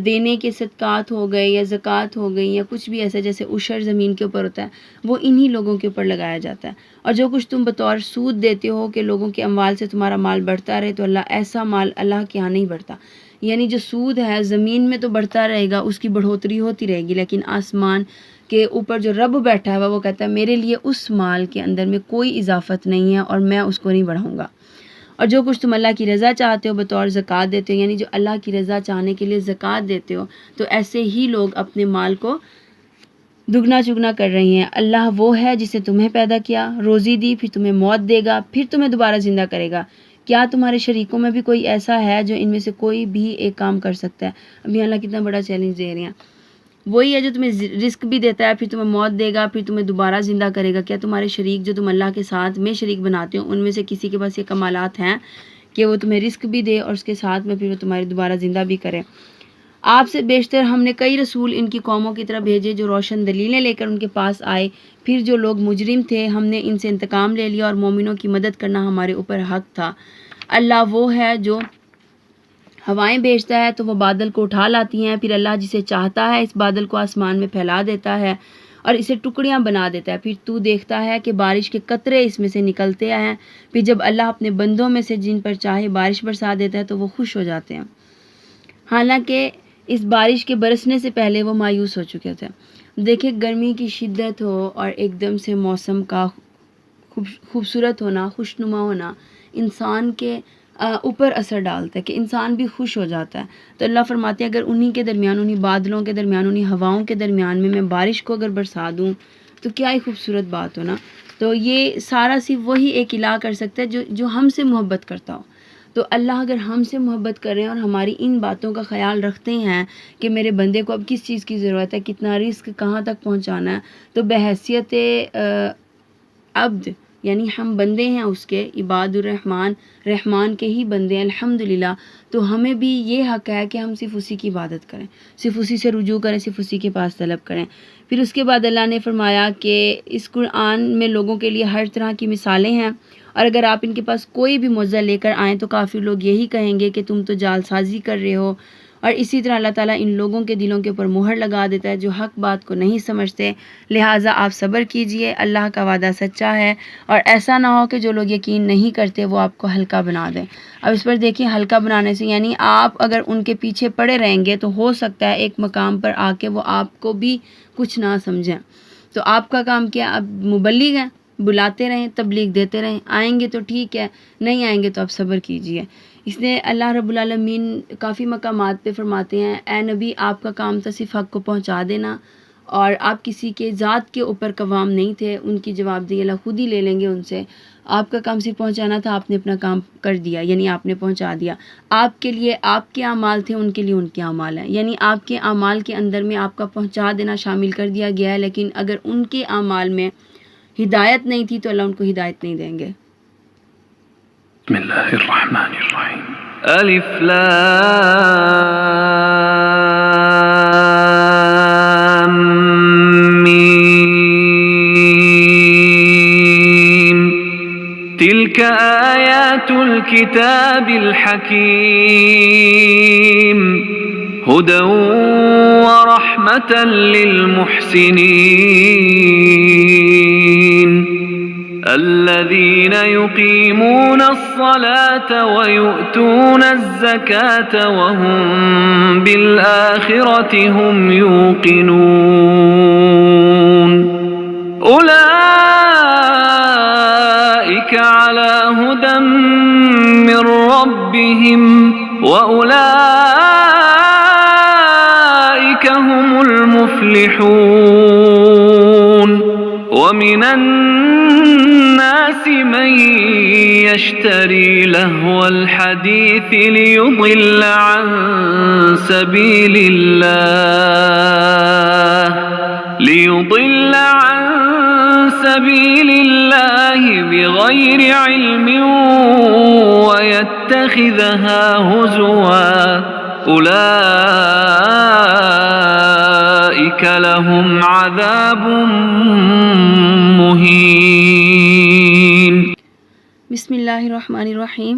دینے کے صدقات ہو گئے یا زکوٰۃ ہو گئی یا کچھ بھی ایسا جیسے عشر زمین کے اوپر ہوتا ہے، وہ انہی لوگوں کے اوپر لگایا جاتا ہے۔ اور جو کچھ تم بطور سود دیتے ہو کہ لوگوں کے اموال سے تمہارا مال بڑھتا رہے، تو ایسا مال اللہ کے ہاں نہیں بڑھتا۔ یعنی جو سود ہے زمین میں تو بڑھتا رہے گا، اس کی بڑھوتری ہوتی رہے گی، لیکن آسمان کے اوپر جو رب بیٹھا ہے وہ کہتا ہے میرے لیے اس مال کے اندر میں کوئی اضافت نہیں ہے اور میں اس کو نہیں بڑھاؤں گا۔ اور جو کچھ تم اللہ کی رضا چاہتے ہو بطور زکوٰۃ دیتے ہو، یعنی جو اللہ کی رضا چاہنے کے لیے زکوٰۃ دیتے ہو، تو ایسے ہی لوگ اپنے مال کو دگنا چگنا کر رہی ہیں۔ اللہ وہ ہے جسے تمہیں پیدا کیا، روزی دی، پھر تمہیں موت دے گا، پھر تمہیں دوبارہ زندہ کرے گا۔ کیا تمہارے شریکوں میں بھی کوئی ایسا ہے جو ان میں سے کوئی بھی ایک کام کر سکتا ہے؟ ابھی اللہ کتنا بڑا چیلنج دے رہے ہیں۔ وہی ہے جو تمہیں رزق بھی دیتا ہے، پھر تمہیں موت دے گا، پھر تمہیں دوبارہ زندہ کرے گا۔ کیا تمہارے شریک جو تم اللہ کے ساتھ میں شریک بناتے ہو ان میں سے کسی کے پاس یہ کمالات ہیں کہ وہ تمہیں رزق بھی دے اور اس کے ساتھ میں پھر وہ تمہاری دوبارہ زندہ بھی کرے؟ آپ سے بیشتر ہم نے کئی رسول ان کی قوموں کی طرف بھیجے جو روشن دلیلیں لے کر ان کے پاس آئے، پھر جو لوگ مجرم تھے ہم نے ان سے انتقام لے لیا، اور مومنوں کی مدد کرنا ہمارے اوپر حق تھا۔ اللہ وہ ہے جو ہوائیں بھیجتا ہے تو وہ بادل کو اٹھا لاتی ہیں، پھر اللہ جسے چاہتا ہے اس بادل کو آسمان میں پھیلا دیتا ہے اور اسے ٹکڑیاں بنا دیتا ہے، پھر تو دیکھتا ہے کہ بارش کے قطرے اس میں سے نکلتے ہیں، پھر جب اللہ اپنے بندوں میں سے جن پر چاہے بارش برسا دیتا ہے تو وہ خوش ہو جاتے ہیں، حالانکہ اس بارش کے برسنے سے پہلے وہ مایوس ہو چکے تھے۔ دیکھیں گرمی کی شدت ہو اور ایک دم سے موسم کا خوبصورت ہونا، خوشنما ہونا انسان کے اوپر اثر ڈالتا ہے کہ انسان بھی خوش ہو جاتا ہے۔ تو اللہ فرماتے ہیں اگر انہی کے درمیان، انہی بادلوں کے درمیان، انہی ہواؤں کے درمیان میں بارش کو اگر برسا دوں تو کیا ہی خوبصورت بات ہو نا۔ تو یہ سارا صرف وہی ایک الہ کر سکتا ہے جو ہم سے محبت کرتا ہو۔ تو اللہ اگر ہم سے محبت کر رہے ہیں اور ہماری ان باتوں کا خیال رکھتے ہیں کہ میرے بندے کو اب کس چیز کی ضرورت ہے، کتنا رزق کہاں تک پہنچانا ہے، تو بحیثیت عبد، یعنی ہم بندے ہیں اس کے، عباد الرحمن، رحمان کے ہی بندے ہیں الحمدللہ، تو ہمیں بھی یہ حق ہے کہ ہم صرف اسی کی عبادت کریں، صرف اسی سے رجوع کریں، صرف اسی کے پاس طلب کریں۔ پھر اس کے بعد اللہ نے فرمایا کہ اس قرآن میں لوگوں کے لیے ہر طرح کی مثالیں ہیں، اور اگر آپ ان کے پاس کوئی بھی معجزہ لے کر آئیں تو کافر لوگ یہی کہیں گے کہ تم تو جال سازی کر رہے ہو، اور اسی طرح اللہ تعالیٰ ان لوگوں کے دلوں کے اوپر مہر لگا دیتا ہے جو حق بات کو نہیں سمجھتے۔ لہٰذا آپ صبر کیجئے، اللہ کا وعدہ سچا ہے، اور ایسا نہ ہو کہ جو لوگ یقین نہیں کرتے وہ آپ کو ہلکا بنا دیں۔ اب اس پر دیکھیں، ہلکا بنانے سے یعنی آپ اگر ان کے پیچھے پڑے رہیں گے تو ہو سکتا ہے ایک مقام پر آ کے وہ آپ کو بھی کچھ نہ سمجھیں، تو آپ کا کام کیا؟ اب مبلغ ہیں، بلاتے رہیں، تبلیغ دیتے رہیں، آئیں گے تو ٹھیک ہے، نہیں آئیں گے تو آپ صبر کیجئے۔ اس لیے اللہ رب العالمین کافی مقامات پہ فرماتے ہیں اے نبی آپ کا کام تھا صرف حق کو پہنچا دینا اور آپ کسی کے ذات کے اوپر قوام نہیں تھے، ان کی جوابدہی اللہ خود ہی لے لیں گے ان سے۔ آپ کا کام صرف پہنچانا تھا، آپ نے اپنا کام کر دیا، یعنی آپ نے پہنچا دیا۔ آپ کے لیے آپ کے اعمال تھے، ان کے لیے ان کے اعمال ہیں، یعنی آپ کے اعمال کے اندر میں آپ کا پہنچا دینا شامل کر دیا گیا ہے، لیکن اگر ان کے اعمال میں ہدایت نہیں تھی تو اللہ ان کو ہدایت نہیں دیں گے۔ بسم اللہ الرحمن الرحیم الف لام میم تلك آیات الكتاب الحکیم هدى ورحمة للمحسنين الذين يقيمون الصلاة ويؤتون الزكاة وهم بالآخرة هم يوقنون أولئك على هدى من ربهم وأولئك هم المفلحون ومن الناس من يشتري لهو الحديث ليضل عن سبيل الله بغير علم ويتخذها هزوا أولئك لهم عذاب مہین۔ بسم اللہ الرحمن الرحیم۔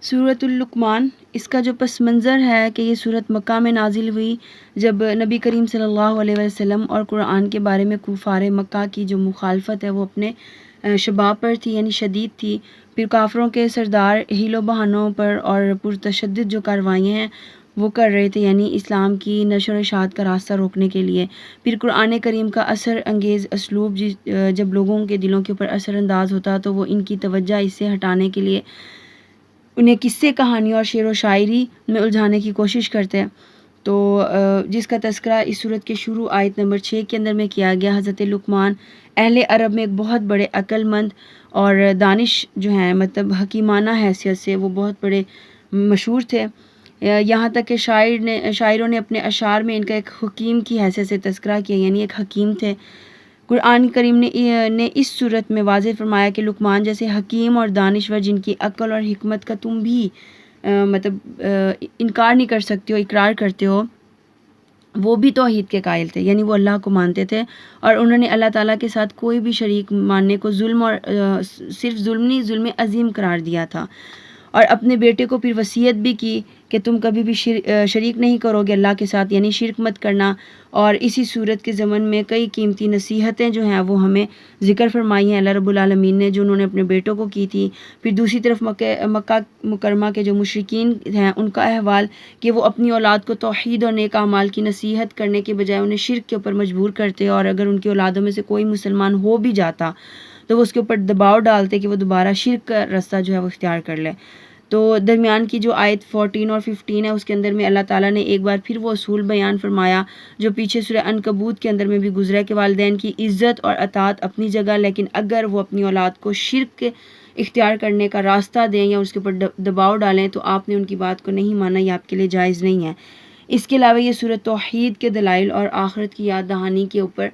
سورۃ اللقمان، اس کا جو پس منظر ہے کہ یہ سورت مکہ میں نازل ہوئی جب نبی کریم صلی اللہ علیہ وسلم اور قرآن کے بارے میں کفار مکہ کی جو مخالفت ہے وہ اپنے شباب پر تھی، یعنی شدید تھی۔ پھر کافروں کے سردار حیل و بہانوں پر اور پرتشدد جو کارروائیاں ہیں وہ کر رہے تھے، یعنی اسلام کی نشر و اشاعت کا راستہ روکنے کے لیے۔ پھر قرآن کریم کا اثر انگیز اسلوب جب لوگوں کے دلوں کے اوپر اثر انداز ہوتا تو وہ ان کی توجہ اس سے ہٹانے کے لیے انہیں قصے، کہانیوں اور شعر و شاعری میں الجھانے کی کوشش کرتے ہیں۔ تو جس کا تذکرہ اس سورت کے شروع آیت نمبر 6 کے اندر میں کیا گیا۔ حضرت لقمان اہل عرب میں ایک بہت بڑے عقل مند اور دانش جو ہیں، مطلب حکیمانہ حیثیت سے وہ بہت بڑے مشہور تھے، یہاں تک کہ شاعروں نے اپنے اشعار میں ان کا ایک حکیم کی حیثیت سے تذکرہ کیا، یعنی ایک حکیم تھے۔ قرآن کریم نے اس صورت میں واضح فرمایا کہ لقمان جیسے حکیم اور دانشور جن کی عقل اور حکمت کا تم بھی انکار نہیں کر سکتے ہو، اقرار کرتے ہو، وہ بھی توحید کے قائل تھے، یعنی وہ اللہ کو مانتے تھے اور انہوں نے اللہ تعالیٰ کے ساتھ کوئی بھی شریک ماننے کو ظلم، اور صرف ظلم نہیں، ظلم عظیم قرار دیا تھا۔ اور اپنے بیٹے کو پھر وصیت بھی کی کہ تم کبھی بھی شریک نہیں کرو گے اللہ کے ساتھ، یعنی شرک مت کرنا۔ اور اسی صورت کے ضمن میں کئی قیمتی نصیحتیں جو ہیں وہ ہمیں ذکر فرمائی ہیں اللہ رب العالمین نے، جو انہوں نے اپنے بیٹوں کو کی تھی۔ پھر دوسری طرف مکہ مکرمہ کے جو مشرکین ہیں ان کا احوال کہ وہ اپنی اولاد کو توحید اور نیک اعمال کی نصیحت کرنے کے بجائے انہیں شرک کے اوپر مجبور کرتے، اور اگر ان کی اولادوں میں سے کوئی مسلمان ہو بھی جاتا تو وہ اس کے اوپر دباؤ ڈالتے کہ وہ دوبارہ شرک کا راستہ جو ہے وہ اختیار کر لے۔ تو درمیان کی جو آیت 14 اور 15 ہے اس کے اندر میں اللہ تعالیٰ نے ایک بار پھر وہ اصول بیان فرمایا جو پیچھے سورہ عنکبوت کے اندر میں بھی گزرا کہ والدین کی عزت اور اطاعت اپنی جگہ، لیکن اگر وہ اپنی اولاد کو شرک اختیار کرنے کا راستہ دیں یا اس کے اوپر دباؤ ڈالیں تو آپ نے ان کی بات کو نہیں مانا، یہ آپ کے لیے جائز نہیں ہے۔ اس کے علاوہ یہ سورۃ توحید کے دلائل اور آخرت کی یاد دہانی کے اوپر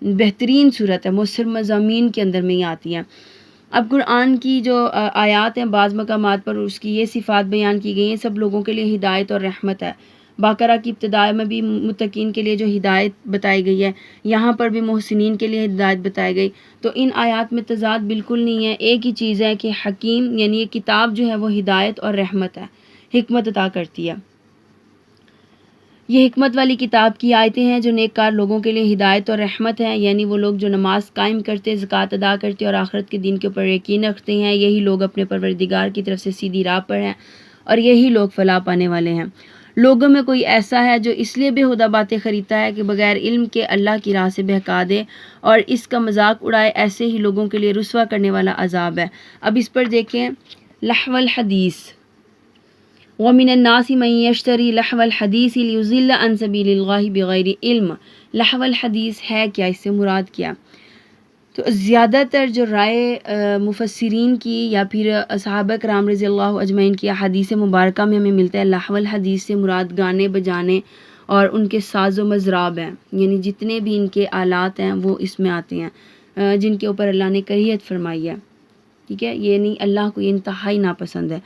بہترین صورت ہے، مؤثر مضامین کے اندر میں یہ آتی ہیں۔ اب قرآن کی جو آیات ہیں بعض مقامات پر اس کی یہ صفات بیان کی گئی ہیں، سب لوگوں کے لیے ہدایت اور رحمت ہے۔ بقرہ کی ابتدا میں بھی متقین کے لیے جو ہدایت بتائی گئی ہے، یہاں پر بھی محسنین کے لیے ہدایت بتائی گئی۔ تو ان آیات میں تضاد بالکل نہیں ہے، ایک ہی چیز ہے کہ حکیم یعنی یہ کتاب جو ہے وہ ہدایت اور رحمت ہے، حکمت عطا کرتی ہے۔ یہ حکمت والی کتاب کی آیتیں ہیں جو نیککار لوگوں کے لیے ہدایت اور رحمت ہیں، یعنی وہ لوگ جو نماز قائم کرتے، زکوٰۃ ادا کرتے اور آخرت کے دن کے اوپر یقین رکھتے ہیں، یہی لوگ اپنے پروردگار کی طرف سے سیدھی راہ پر ہیں اور یہی لوگ فلاح پانے والے ہیں۔ لوگوں میں کوئی ایسا ہے جو اس لیے بےہودہ باتیں خریدتا ہے کہ بغیر علم کے اللہ کی راہ سے بہکا دے اور اس کا مذاق اڑائے، ایسے ہی لوگوں کے لیے رسوا کرنے والا عذاب ہے۔ اب اس پر دیکھیں لہو الحدیث، وَمِنَ النَّاسِ مَن يَشْتَرِي لَحْوَ الْحَدِيثِ لِيُضِلَّ عَن سَبِيلِ اللَّهِ بِغَيْرِ علم۔ لحو الحدیث ہے کیا، اس سے مراد کیا؟ تو زیادہ تر جو رائے مفسرین کی یا پھر صحابہ کرام رضی اللہ اجمعین کی احادیث مبارکہ میں ہمیں ملتا ہے لحو الحدیث سے مراد گانے بجانے اور ان کے ساز و مضراب ہیں، یعنی جتنے بھی ان کے آلات ہیں وہ اس میں آتے ہیں جن کے اوپر اللہ نے کراہت فرمائی ہے، ٹھیک ہے، یہ نہیں، اللہ کو یہ انتہائی ناپسند ہے۔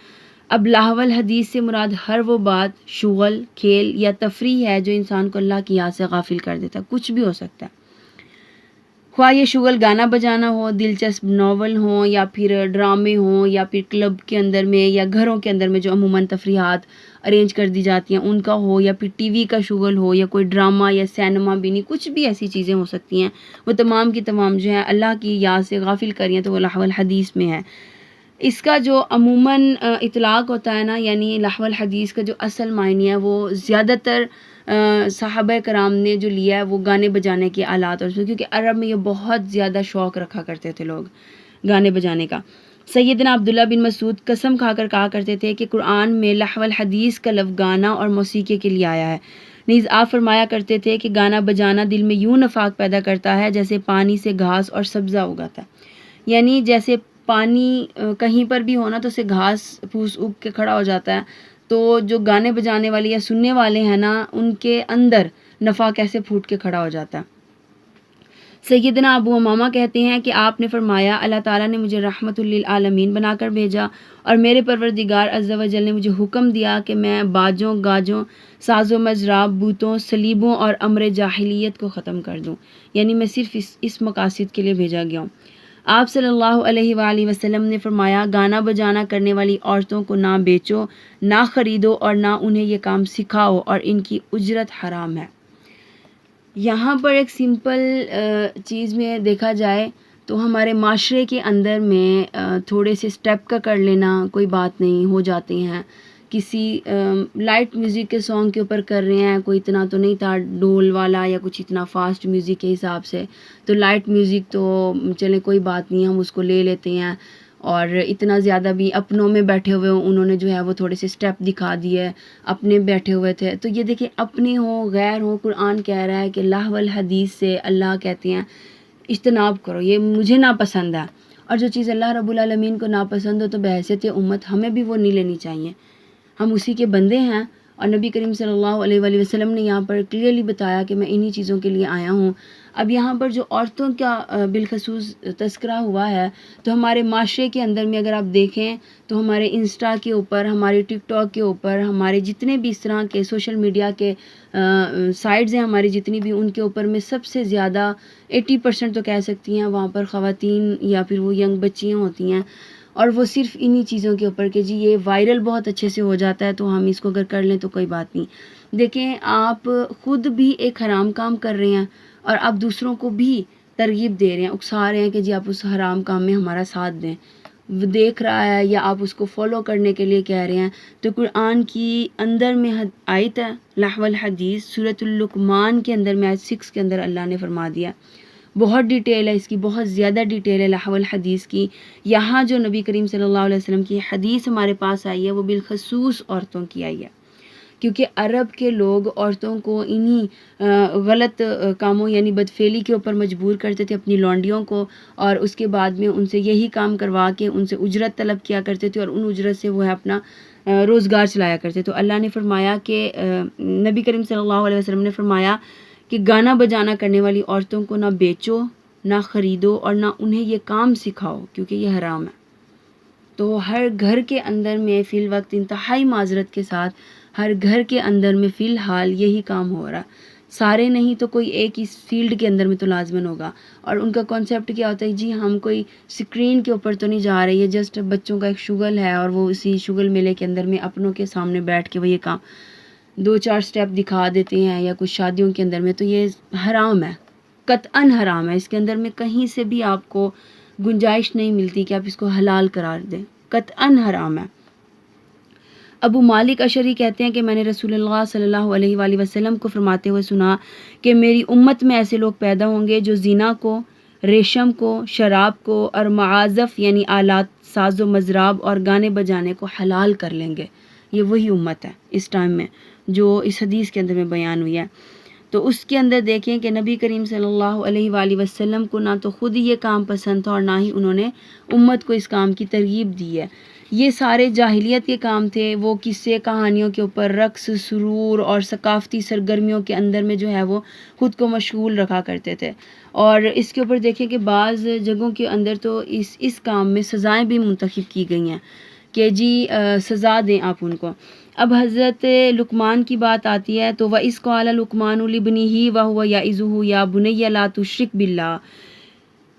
اب لحو الحدیث سے مراد ہر وہ بات، شغل، کھیل یا تفریح ہے جو انسان کو اللہ کی یاد سے غافل کر دیتا ہے، کچھ بھی ہو سکتا ہے، خواہ یہ شغل گانا بجانا ہو، دلچسپ ناول ہوں یا پھر ڈرامے ہوں یا پھر کلب کے اندر میں یا گھروں کے اندر میں جو عموماً تفریحات ارینج کر دی جاتی ہیں ان کا ہو، یا پھر ٹی وی کا شغل ہو یا کوئی ڈرامہ یا سینما بھی نہیں، کچھ بھی ایسی چیزیں ہو سکتی ہیں، وہ تمام کی تمام جو ہیں اللہ کی یاد سے غافل کر ہیں تو وہ لحو الحدیث میں ہے۔ اس کا جو عموماً اطلاق ہوتا ہے نا، یعنی لحو الحدیث کا جو اصل معنی ہے وہ زیادہ تر صحابہ کرام نے جو لیا ہے وہ گانے بجانے کے آلات، اور کیونکہ عرب میں یہ بہت زیادہ شوق رکھا کرتے تھے لوگ گانے بجانے کا۔ سیدنا عبداللہ بن مسعود قسم کھا کر کہا کرتے تھے کہ قرآن میں لحو الحدیث کا لفظ گانا اور موسیقی کے لیے آیا ہے۔ نیز آپ فرمایا کرتے تھے کہ گانا بجانا دل میں یوں نفاق پیدا کرتا ہے جیسے پانی سے گھاس اور سبزہ اگاتا ہے، یعنی جیسے پانی کہیں پر بھی ہونا تو اسے گھاس پھوس اگ کے کھڑا ہو جاتا ہے، تو جو گانے بجانے والے یا سننے والے ہیں نا ان کے اندر نفاق کیسے پھوٹ کے کھڑا ہو جاتا ہے۔ سیدنا ابو امامہ کہتے ہیں کہ آپ نے فرمایا اللہ تعالیٰ نے مجھے رحمت للعالمین بنا کر بھیجا اور میرے پروردگار عز و جل نے مجھے حکم دیا کہ میں باجوں، گاجوں، ساز و مضراب، بوتوں، صلیبوں اور امر جاہلیت کو ختم کر دوں، یعنی میں صرف اس مقاصد کے لیے بھیجا گیا ہوں۔ آپ صلی اللہ علیہ وآلہ وسلم نے فرمایا گانا بجانا کرنے والی عورتوں کو نہ بیچو، نہ خریدو اور نہ انہیں یہ کام سکھاؤ، اور ان کی اجرت حرام ہے۔ یہاں پر ایک سمپل چیز میں دیکھا جائے تو ہمارے معاشرے کے اندر میں تھوڑے سے اسٹیپ کا کر لینا کوئی بات نہیں، ہو جاتے ہیں، کسی لائٹ میوزک کے سانگ کے اوپر کر رہے ہیں، کوئی اتنا تو نہیں تھا ڈول والا یا کچھ اتنا فاسٹ میوزک کے حساب سے، تو لائٹ میوزک تو چلے کوئی بات نہیں، ہم اس کو لے لیتے ہیں، اور اتنا زیادہ بھی اپنوں میں بیٹھے ہوئے ہوں انہوں نے جو ہے وہ تھوڑے سے سٹیپ دکھا دیے، اپنے بیٹھے ہوئے تھے، تو یہ دیکھیں اپنے ہوں غیر ہوں، قرآن کہہ رہا ہے کہ لحو الحدیث سے اللہ کہتے ہیں اجتناب کرو، یہ مجھے ناپسند ہے، اور جو چیز اللہ رب العالمین کو ناپسند ہو تو بحیثیت امت ہمیں بھی وہ نہیں لینی چاہیے، ہم اسی کے بندے ہیں، اور نبی کریم صلی اللہ علیہ وآلہ وسلم نے یہاں پر کلیئرلی بتایا کہ میں انہی چیزوں کے لیے آیا ہوں۔ اب یہاں پر جو عورتوں کا بالخصوص تذکرہ ہوا ہے تو ہمارے معاشرے کے اندر میں اگر آپ دیکھیں تو ہمارے انسٹا کے اوپر، ہمارے ٹک ٹاک کے اوپر، ہمارے جتنے بھی اس طرح کے سوشل میڈیا کے سائٹس ہیں ہماری جتنی بھی، ان کے اوپر میں سب سے زیادہ 80% تو کہہ سکتی ہیں وہاں پر خواتین یا پھر وہ ینگ بچیاں ہوتی ہیں، اور وہ صرف انہی چیزوں کے اوپر کہ جی یہ وائرل بہت اچھے سے ہو جاتا ہے تو ہم اس کو اگر کر لیں تو کوئی بات نہیں۔ دیکھیں آپ خود بھی ایک حرام کام کر رہے ہیں اور آپ دوسروں کو بھی ترغیب دے رہے ہیں، اکسا رہے ہیں کہ جی آپ اس حرام کام میں ہمارا ساتھ دیں، وہ دیکھ رہا ہے یا آپ اس کو فالو کرنے کے لیے کہہ رہے ہیں۔ تو قرآن کی اندر میں آیت ہے لحو الحدیث، سورۃ اللقمان کے اندر میں آیت 6 کے اندر اللہ نے فرما دیا، بہت ڈیٹیل ہے اس کی، بہت زیادہ ڈیٹیل ہے لحو الحدیث کی۔ یہاں جو نبی کریم صلی اللہ علیہ وسلم کی حدیث ہمارے پاس آئی ہے وہ بالخصوص عورتوں کی آئی ہے، کیونکہ عرب کے لوگ عورتوں کو انہی غلط کاموں یعنی بدفعلی کے اوپر مجبور کرتے تھے اپنی لونڈیوں کو، اور اس کے بعد میں ان سے یہی کام کروا کے ان سے اجرت طلب کیا کرتے تھے، اور ان اجرت سے وہ ہے اپنا روزگار چلایا کرتے۔ تو اللہ نے فرمایا کہ نبی کریم صلی اللہ علیہ وسلم نے فرمایا کہ گانا بجانا کرنے والی عورتوں کو نہ بیچو، نہ خریدو، اور نہ انہیں یہ کام سکھاؤ کیونکہ یہ حرام ہے۔ تو ہر گھر کے اندر میں فی الوقت انتہائی معذرت کے ساتھ ہر گھر کے اندر میں فی الحال یہی کام ہو رہا، سارے نہیں تو کوئی ایک اس فیلڈ کے اندر میں تو لازماً ہوگا، اور ان کا کانسیپٹ کیا ہوتا ہے جی ہم کوئی سکرین کے اوپر تو نہیں جا رہے، یہ جسٹ بچوں کا ایک شغل ہے، اور وہ اسی شغل میلے کے اندر میں اپنوں کے سامنے بیٹھ کے وہ یہ کام 2-4 سٹیپ دکھا دیتے ہیں یا کچھ شادیوں کے اندر میں، تو یہ حرام ہے، قطعاً حرام ہے، اس کے اندر میں کہیں سے بھی آپ کو گنجائش نہیں ملتی کہ آپ اس کو حلال قرار دیں، قطعاً حرام ہے۔ ابو مالک اشعری کہتے ہیں کہ میں نے رسول اللہ صلی اللہ علیہ وآلہ وسلم کو فرماتے ہوئے سنا کہ میری امت میں ایسے لوگ پیدا ہوں گے جو زنا کو، ریشم کو، شراب کو اور معازف یعنی آلات ساز و مضراب اور گانے بجانے کو حلال کر لیں گے، یہ وہی امت ہے اس ٹائم میں جو اس حدیث کے اندر میں بیان ہوئی ہے۔ تو اس کے اندر دیکھیں کہ نبی کریم صلی اللہ علیہ وآلہ وسلم کو نہ تو خود یہ کام پسند تھا اور نہ ہی انہوں نے امت کو اس کام کی ترغیب دی ہے۔ یہ سارے جاہلیت کے کام تھے، وہ قصے کہانیوں کے اوپر رقص سرور اور ثقافتی سرگرمیوں کے اندر میں جو ہے وہ خود کو مشغول رکھا کرتے تھے۔ اور اس کے اوپر دیکھیں کہ بعض جگہوں کے اندر تو اس کام میں سزائیں بھی منتخب کی گئی ہیں کہ جی سزا دیں آپ ان کو۔ اب حضرت لقمان کی بات آتی ہے تو وَإِذْ قَالَ لُقْمَانُ لِابْنِهِ وَهُوَ يَعِظُهُ يَا بُنَيَّ لَا تُشْرِكْ بِاللَّهِ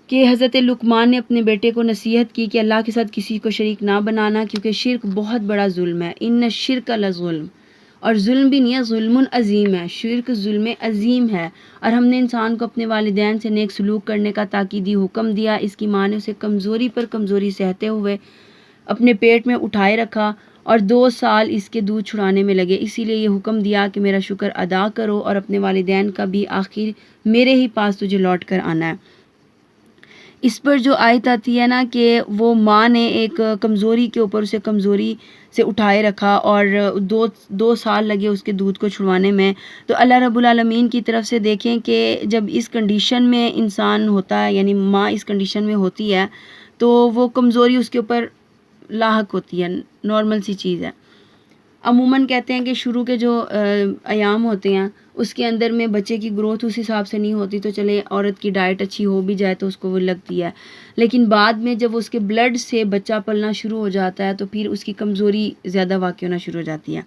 کہ حضرت لقمان نے اپنے بیٹے کو نصیحت کی کہ اللہ کے ساتھ کسی کو شریک نہ بنانا، کیونکہ شرک بہت بڑا ظلم ہے۔ ان الشرک لظلم، اور ظلم بھی نہیں ہے، ظلم عظیم ہے، شرک ظلم عظیم ہے۔ اور ہم نے انسان کو اپنے والدین سے نیک سلوک کرنے کا تاکیدی حکم دیا۔ اس کی ماں نے اسے کمزوری پر کمزوری سہتے ہوئے اپنے پیٹ میں اٹھائے رکھا اور 2 سال اس کے دودھ چھڑانے میں لگے، اسی لیے یہ حکم دیا کہ میرا شکر ادا کرو اور اپنے والدین کا بھی آخر میرے ہی پاس تجھے لوٹ کر آنا ہے۔ اس پر جو آیت آتی ہے نا کہ وہ ماں نے ایک کمزوری کے اوپر اسے کمزوری سے اٹھائے رکھا اور 2 سال لگے اس کے دودھ کو چھڑوانے میں، تو اللہ رب العالمین کی طرف سے دیکھیں کہ جب اس کنڈیشن میں انسان ہوتا ہے، یعنی ماں اس کنڈیشن میں ہوتی ہے، تو وہ کمزوری اس کے اوپر لاحق ہوتی ہے، نارمل سی چیز ہے۔ عموماً کہتے ہیں کہ شروع کے جو ایام ہوتے ہیں اس کے اندر میں بچے کی گروتھ اس حساب سے نہیں ہوتی، تو چلے عورت کی ڈائٹ اچھی ہو بھی جائے تو اس کو وہ لگتی ہے، لیکن بعد میں جب اس کے بلڈ سے بچہ پلنا شروع ہو جاتا ہے تو پھر اس کی کمزوری زیادہ واقع ہونا شروع ہو جاتی ہے۔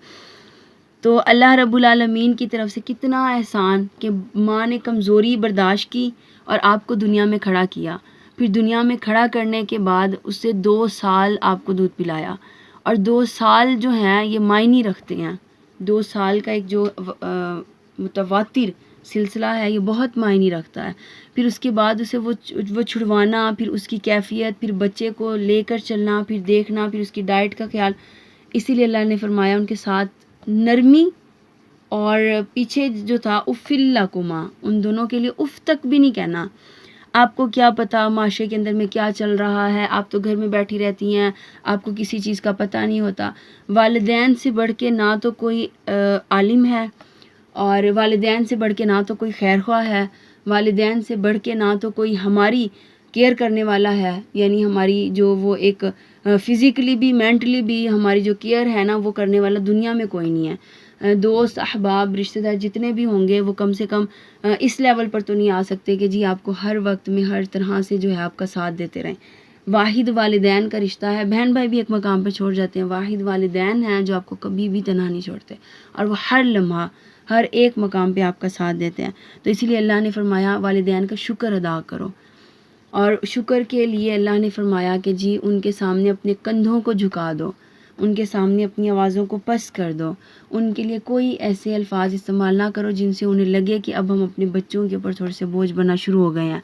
تو اللہ رب العالمین کی طرف سے کتنا احسان کہ ماں نے کمزوری برداشت کی اور آپ کو دنیا میں کھڑا کیا، پھر دنیا میں کھڑا کرنے کے بعد اس سے 2 سال آپ کو دودھ پلایا، اور 2 سال جو ہیں یہ معنی رکھتے ہیں۔ 2 سال کا ایک جو متواتر سلسلہ ہے یہ بہت معنی رکھتا ہے۔ پھر اس کے بعد اسے وہ چھڑوانا، پھر اس کی کیفیت، پھر بچے کو لے کر چلنا، پھر دیکھنا، پھر اس کی ڈائٹ کا خیال۔ اسی لیے اللہ نے فرمایا ان کے ساتھ نرمی، اور پیچھے جو تھا اف لکما، ان دونوں کے لیے اف تک بھی نہیں کہنا۔ آپ کو کیا پتہ معاشرے کے اندر میں کیا چل رہا ہے، آپ تو گھر میں بیٹھی رہتی ہیں، آپ کو کسی چیز کا پتہ نہیں ہوتا۔ والدین سے بڑھ کے نہ تو کوئی عالم ہے، اور والدین سے بڑھ کے نہ تو کوئی خیر خواہ ہے، والدین سے بڑھ کے نہ تو کوئی ہماری کیئر کرنے والا ہے، یعنی ہماری جو وہ ایک فزیکلی بھی مینٹلی بھی ہماری جو کیئر ہے نا وہ کرنے والا دنیا میں کوئی نہیں ہے۔ دوست احباب رشتہ دار جتنے بھی ہوں گے وہ کم سے کم اس لیول پر تو نہیں آ سکتے کہ جی آپ کو ہر وقت میں ہر طرح سے جو ہے آپ کا ساتھ دیتے رہیں۔ واحد والدین کا رشتہ ہے، بہن بھائی بھی ایک مقام پہ چھوڑ جاتے ہیں، واحد والدین ہیں جو آپ کو کبھی بھی تنہا نہیں چھوڑتے، اور وہ ہر لمحہ ہر ایک مقام پہ آپ کا ساتھ دیتے ہیں۔ تو اسی لیے اللہ نے فرمایا والدین کا شکر ادا کرو، اور شکر کے لیے اللہ نے فرمایا کہ جی ان کے سامنے اپنے کندھوں کو جھکا دو، ان کے سامنے اپنی آوازوں کو پست کر دو، ان کے لیے کوئی ایسے الفاظ استعمال نہ کرو جن سے انہیں لگے کہ اب ہم اپنے بچوں کے اوپر تھوڑے سے بوجھ بننا شروع ہو گئے ہیں۔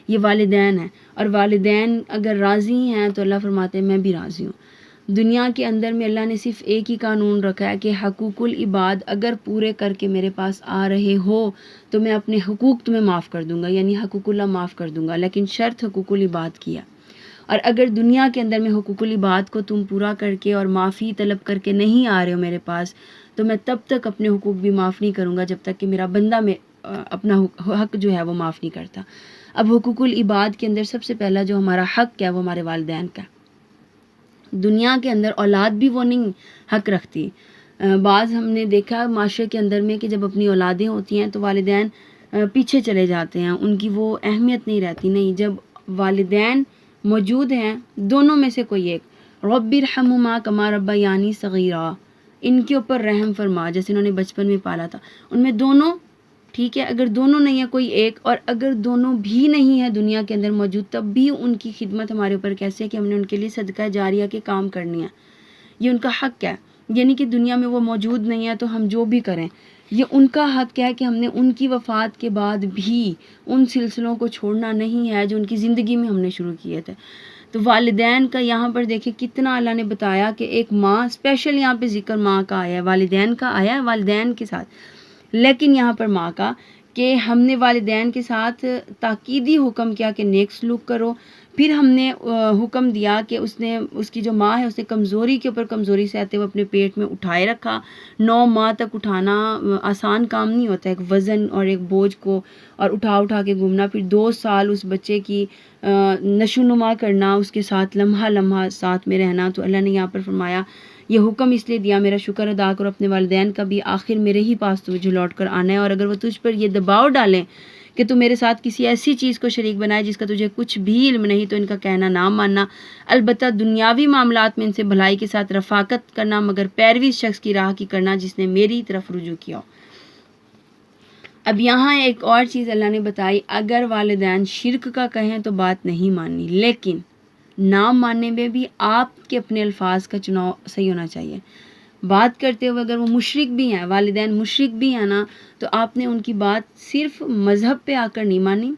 یہ والدین ہیں، اور والدین اگر راضی ہیں تو اللہ فرماتے ہیں میں بھی راضی ہوں۔ دنیا کے اندر میں اللہ نے صرف ایک ہی قانون رکھا ہے کہ حقوق العباد اگر پورے کر کے میرے پاس آ رہے ہو تو میں اپنے حقوق تمہیں معاف کر دوں گا، یعنی حقوق اللہ معاف کر دوں گا، لیکن شرط حقوق العباد کی ہے۔ اور اگر دنیا کے اندر میں حقوق العباد کو تم پورا کر کے اور معافی طلب کر کے نہیں آ رہے ہو میرے پاس، تو میں تب تک اپنے حقوق بھی معاف نہیں کروں گا جب تک کہ میرا بندہ میں اپنا حق جو ہے وہ معاف نہیں کرتا۔ اب حقوق العباد کے اندر سب سے پہلا جو ہمارا حق ہے وہ ہمارے والدین کا۔ دنیا کے اندر اولاد بھی وہ نہیں حق رکھتی۔ بعض ہم نے دیکھا معاشرے کے اندر میں کہ جب اپنی اولادیں ہوتی ہیں تو والدین پیچھے چلے جاتے ہیں، ان کی وہ اہمیت نہیں رہتی۔ نہیں، جب والدین موجود ہیں دونوں میں سے کوئی ایک، رب ارحمہما کما ربیانی صغیرا، ان کے اوپر رحم فرما جیسے انہوں نے بچپن میں پالا تھا، ان میں دونوں ٹھیک ہے۔ اگر دونوں نہیں ہے کوئی ایک، اور اگر دونوں بھی نہیں ہے دنیا کے اندر موجود، تب بھی ان کی خدمت ہمارے اوپر کیسے ہے کہ ہم نے ان کے لیے صدقہ جاریہ کے کام کرنی ہے، یہ ان کا حق ہے۔ یعنی کہ دنیا میں وہ موجود نہیں ہے تو ہم جو بھی کریں یہ ان کا حق ہے کہ ہم نے ان کی وفات کے بعد بھی ان سلسلوں کو چھوڑنا نہیں ہے جو ان کی زندگی میں ہم نے شروع کیے تھے۔ تو والدین کا یہاں پر دیکھیں کتنا اللہ نے بتایا کہ ایک ماں، اسپیشل یہاں پہ ذکر ماں کا آیا ہے، والدین کا آیا ہے والدین کے ساتھ، لیکن یہاں پر ماں کا کہ ہم نے والدین کے ساتھ تاکیدی حکم کیا کہ نیک سلوک کرو، پھر ہم نے حکم دیا کہ اس کی جو ماں ہے اس نے کمزوری کے اوپر کمزوری سہتے ہوئے اپنے پیٹ میں اٹھائے رکھا۔ 9 ماہ تک اٹھانا آسان کام نہیں ہوتا، ایک وزن اور ایک بوجھ کو اور اٹھا کے گھومنا، پھر 2 سال اس بچے کی نشو نما کرنا، اس کے ساتھ لمحہ لمحہ ساتھ میں رہنا۔ تو اللہ نے یہاں پر فرمایا یہ حکم اس لیے دیا میرا شکر ادا کرو اپنے والدین کا بھی، آخر میرے ہی پاس تجھے لوٹ کر آنا ہے، اور اگر وہ تجھ پر یہ دباؤ ڈالیں کہ تو میرے ساتھ کسی ایسی چیز کو شریک بنائے جس کا تجھے کچھ بھی علم نہیں، تو ان کا کہنا نہ ماننا، البتہ دنیاوی معاملات میں ان سے بھلائی کے ساتھ رفاقت کرنا، مگر پیروی شخص کی راہ کی کرنا جس نے میری طرف رجوع کیا۔ اب یہاں ایک اور چیز اللہ نے بتائی، اگر والدین شرک کا کہیں تو بات نہیں ماننی، لیکن نہ ماننے میں بھی آپ کے اپنے الفاظ کا چناؤ صحیح ہونا چاہیے۔ بات کرتے ہوئے اگر وہ مشرک بھی ہیں، والدین مشرک بھی ہیں نا، تو آپ نے ان کی بات صرف مذہب پہ آ کر نہیں مانی،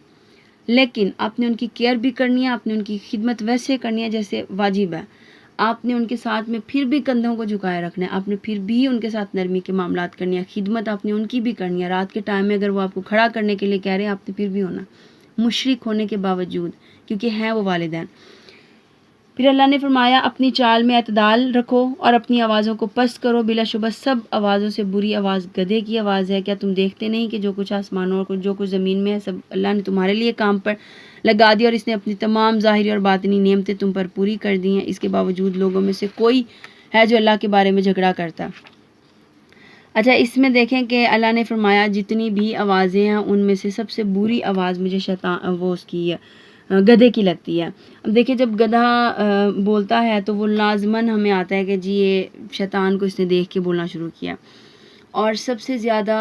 لیکن آپ نے ان کی کیئر بھی کرنی ہے، آپ نے ان کی خدمت ویسے کرنی ہے جیسے واجب ہے، آپ نے ان کے ساتھ میں پھر بھی کندھوں کو جھکائے رکھنا ہے، آپ نے پھر بھی ان کے ساتھ نرمی کے معاملات کرنی ہے، خدمت آپ نے ان کی بھی کرنی ہے، رات کے ٹائم میں اگر وہ آپ کو کھڑا کرنے کے لیے کہہ رہے ہیں آپ نے پھر بھی ہونا، مشرک ہونے کے باوجود، کیونکہ ہیں وہ والدین۔ پھر اللہ نے فرمایا اپنی چال میں اعتدال رکھو اور اپنی آوازوں کو پست کرو، بلا شبہ سب آوازوں سے بری آواز گدھے کی آواز ہے، کیا تم دیکھتے نہیں کہ جو کچھ آسمانوں اور جو کچھ زمین میں ہے سب اللہ نے تمہارے لیے کام پر لگا دیا، اور اس نے اپنی تمام ظاہری اور باطنی نعمتیں تم پر پوری کر دی ہیں، اس کے باوجود لوگوں میں سے کوئی ہے جو اللہ کے بارے میں جھگڑا کرتا۔ اچھا، اس میں دیکھیں کہ اللہ نے فرمایا جتنی بھی آوازیں ہیں ان میں سے سب سے بری آواز مجھے شیطان وہ اس کی گدھے کی لگتی ہے۔ اب دیکھیں جب گدھا بولتا ہے تو وہ لازماً ہمیں آتا ہے کہ جی یہ شیطان کو اس نے دیکھ کے بولنا شروع کیا، اور سب سے زیادہ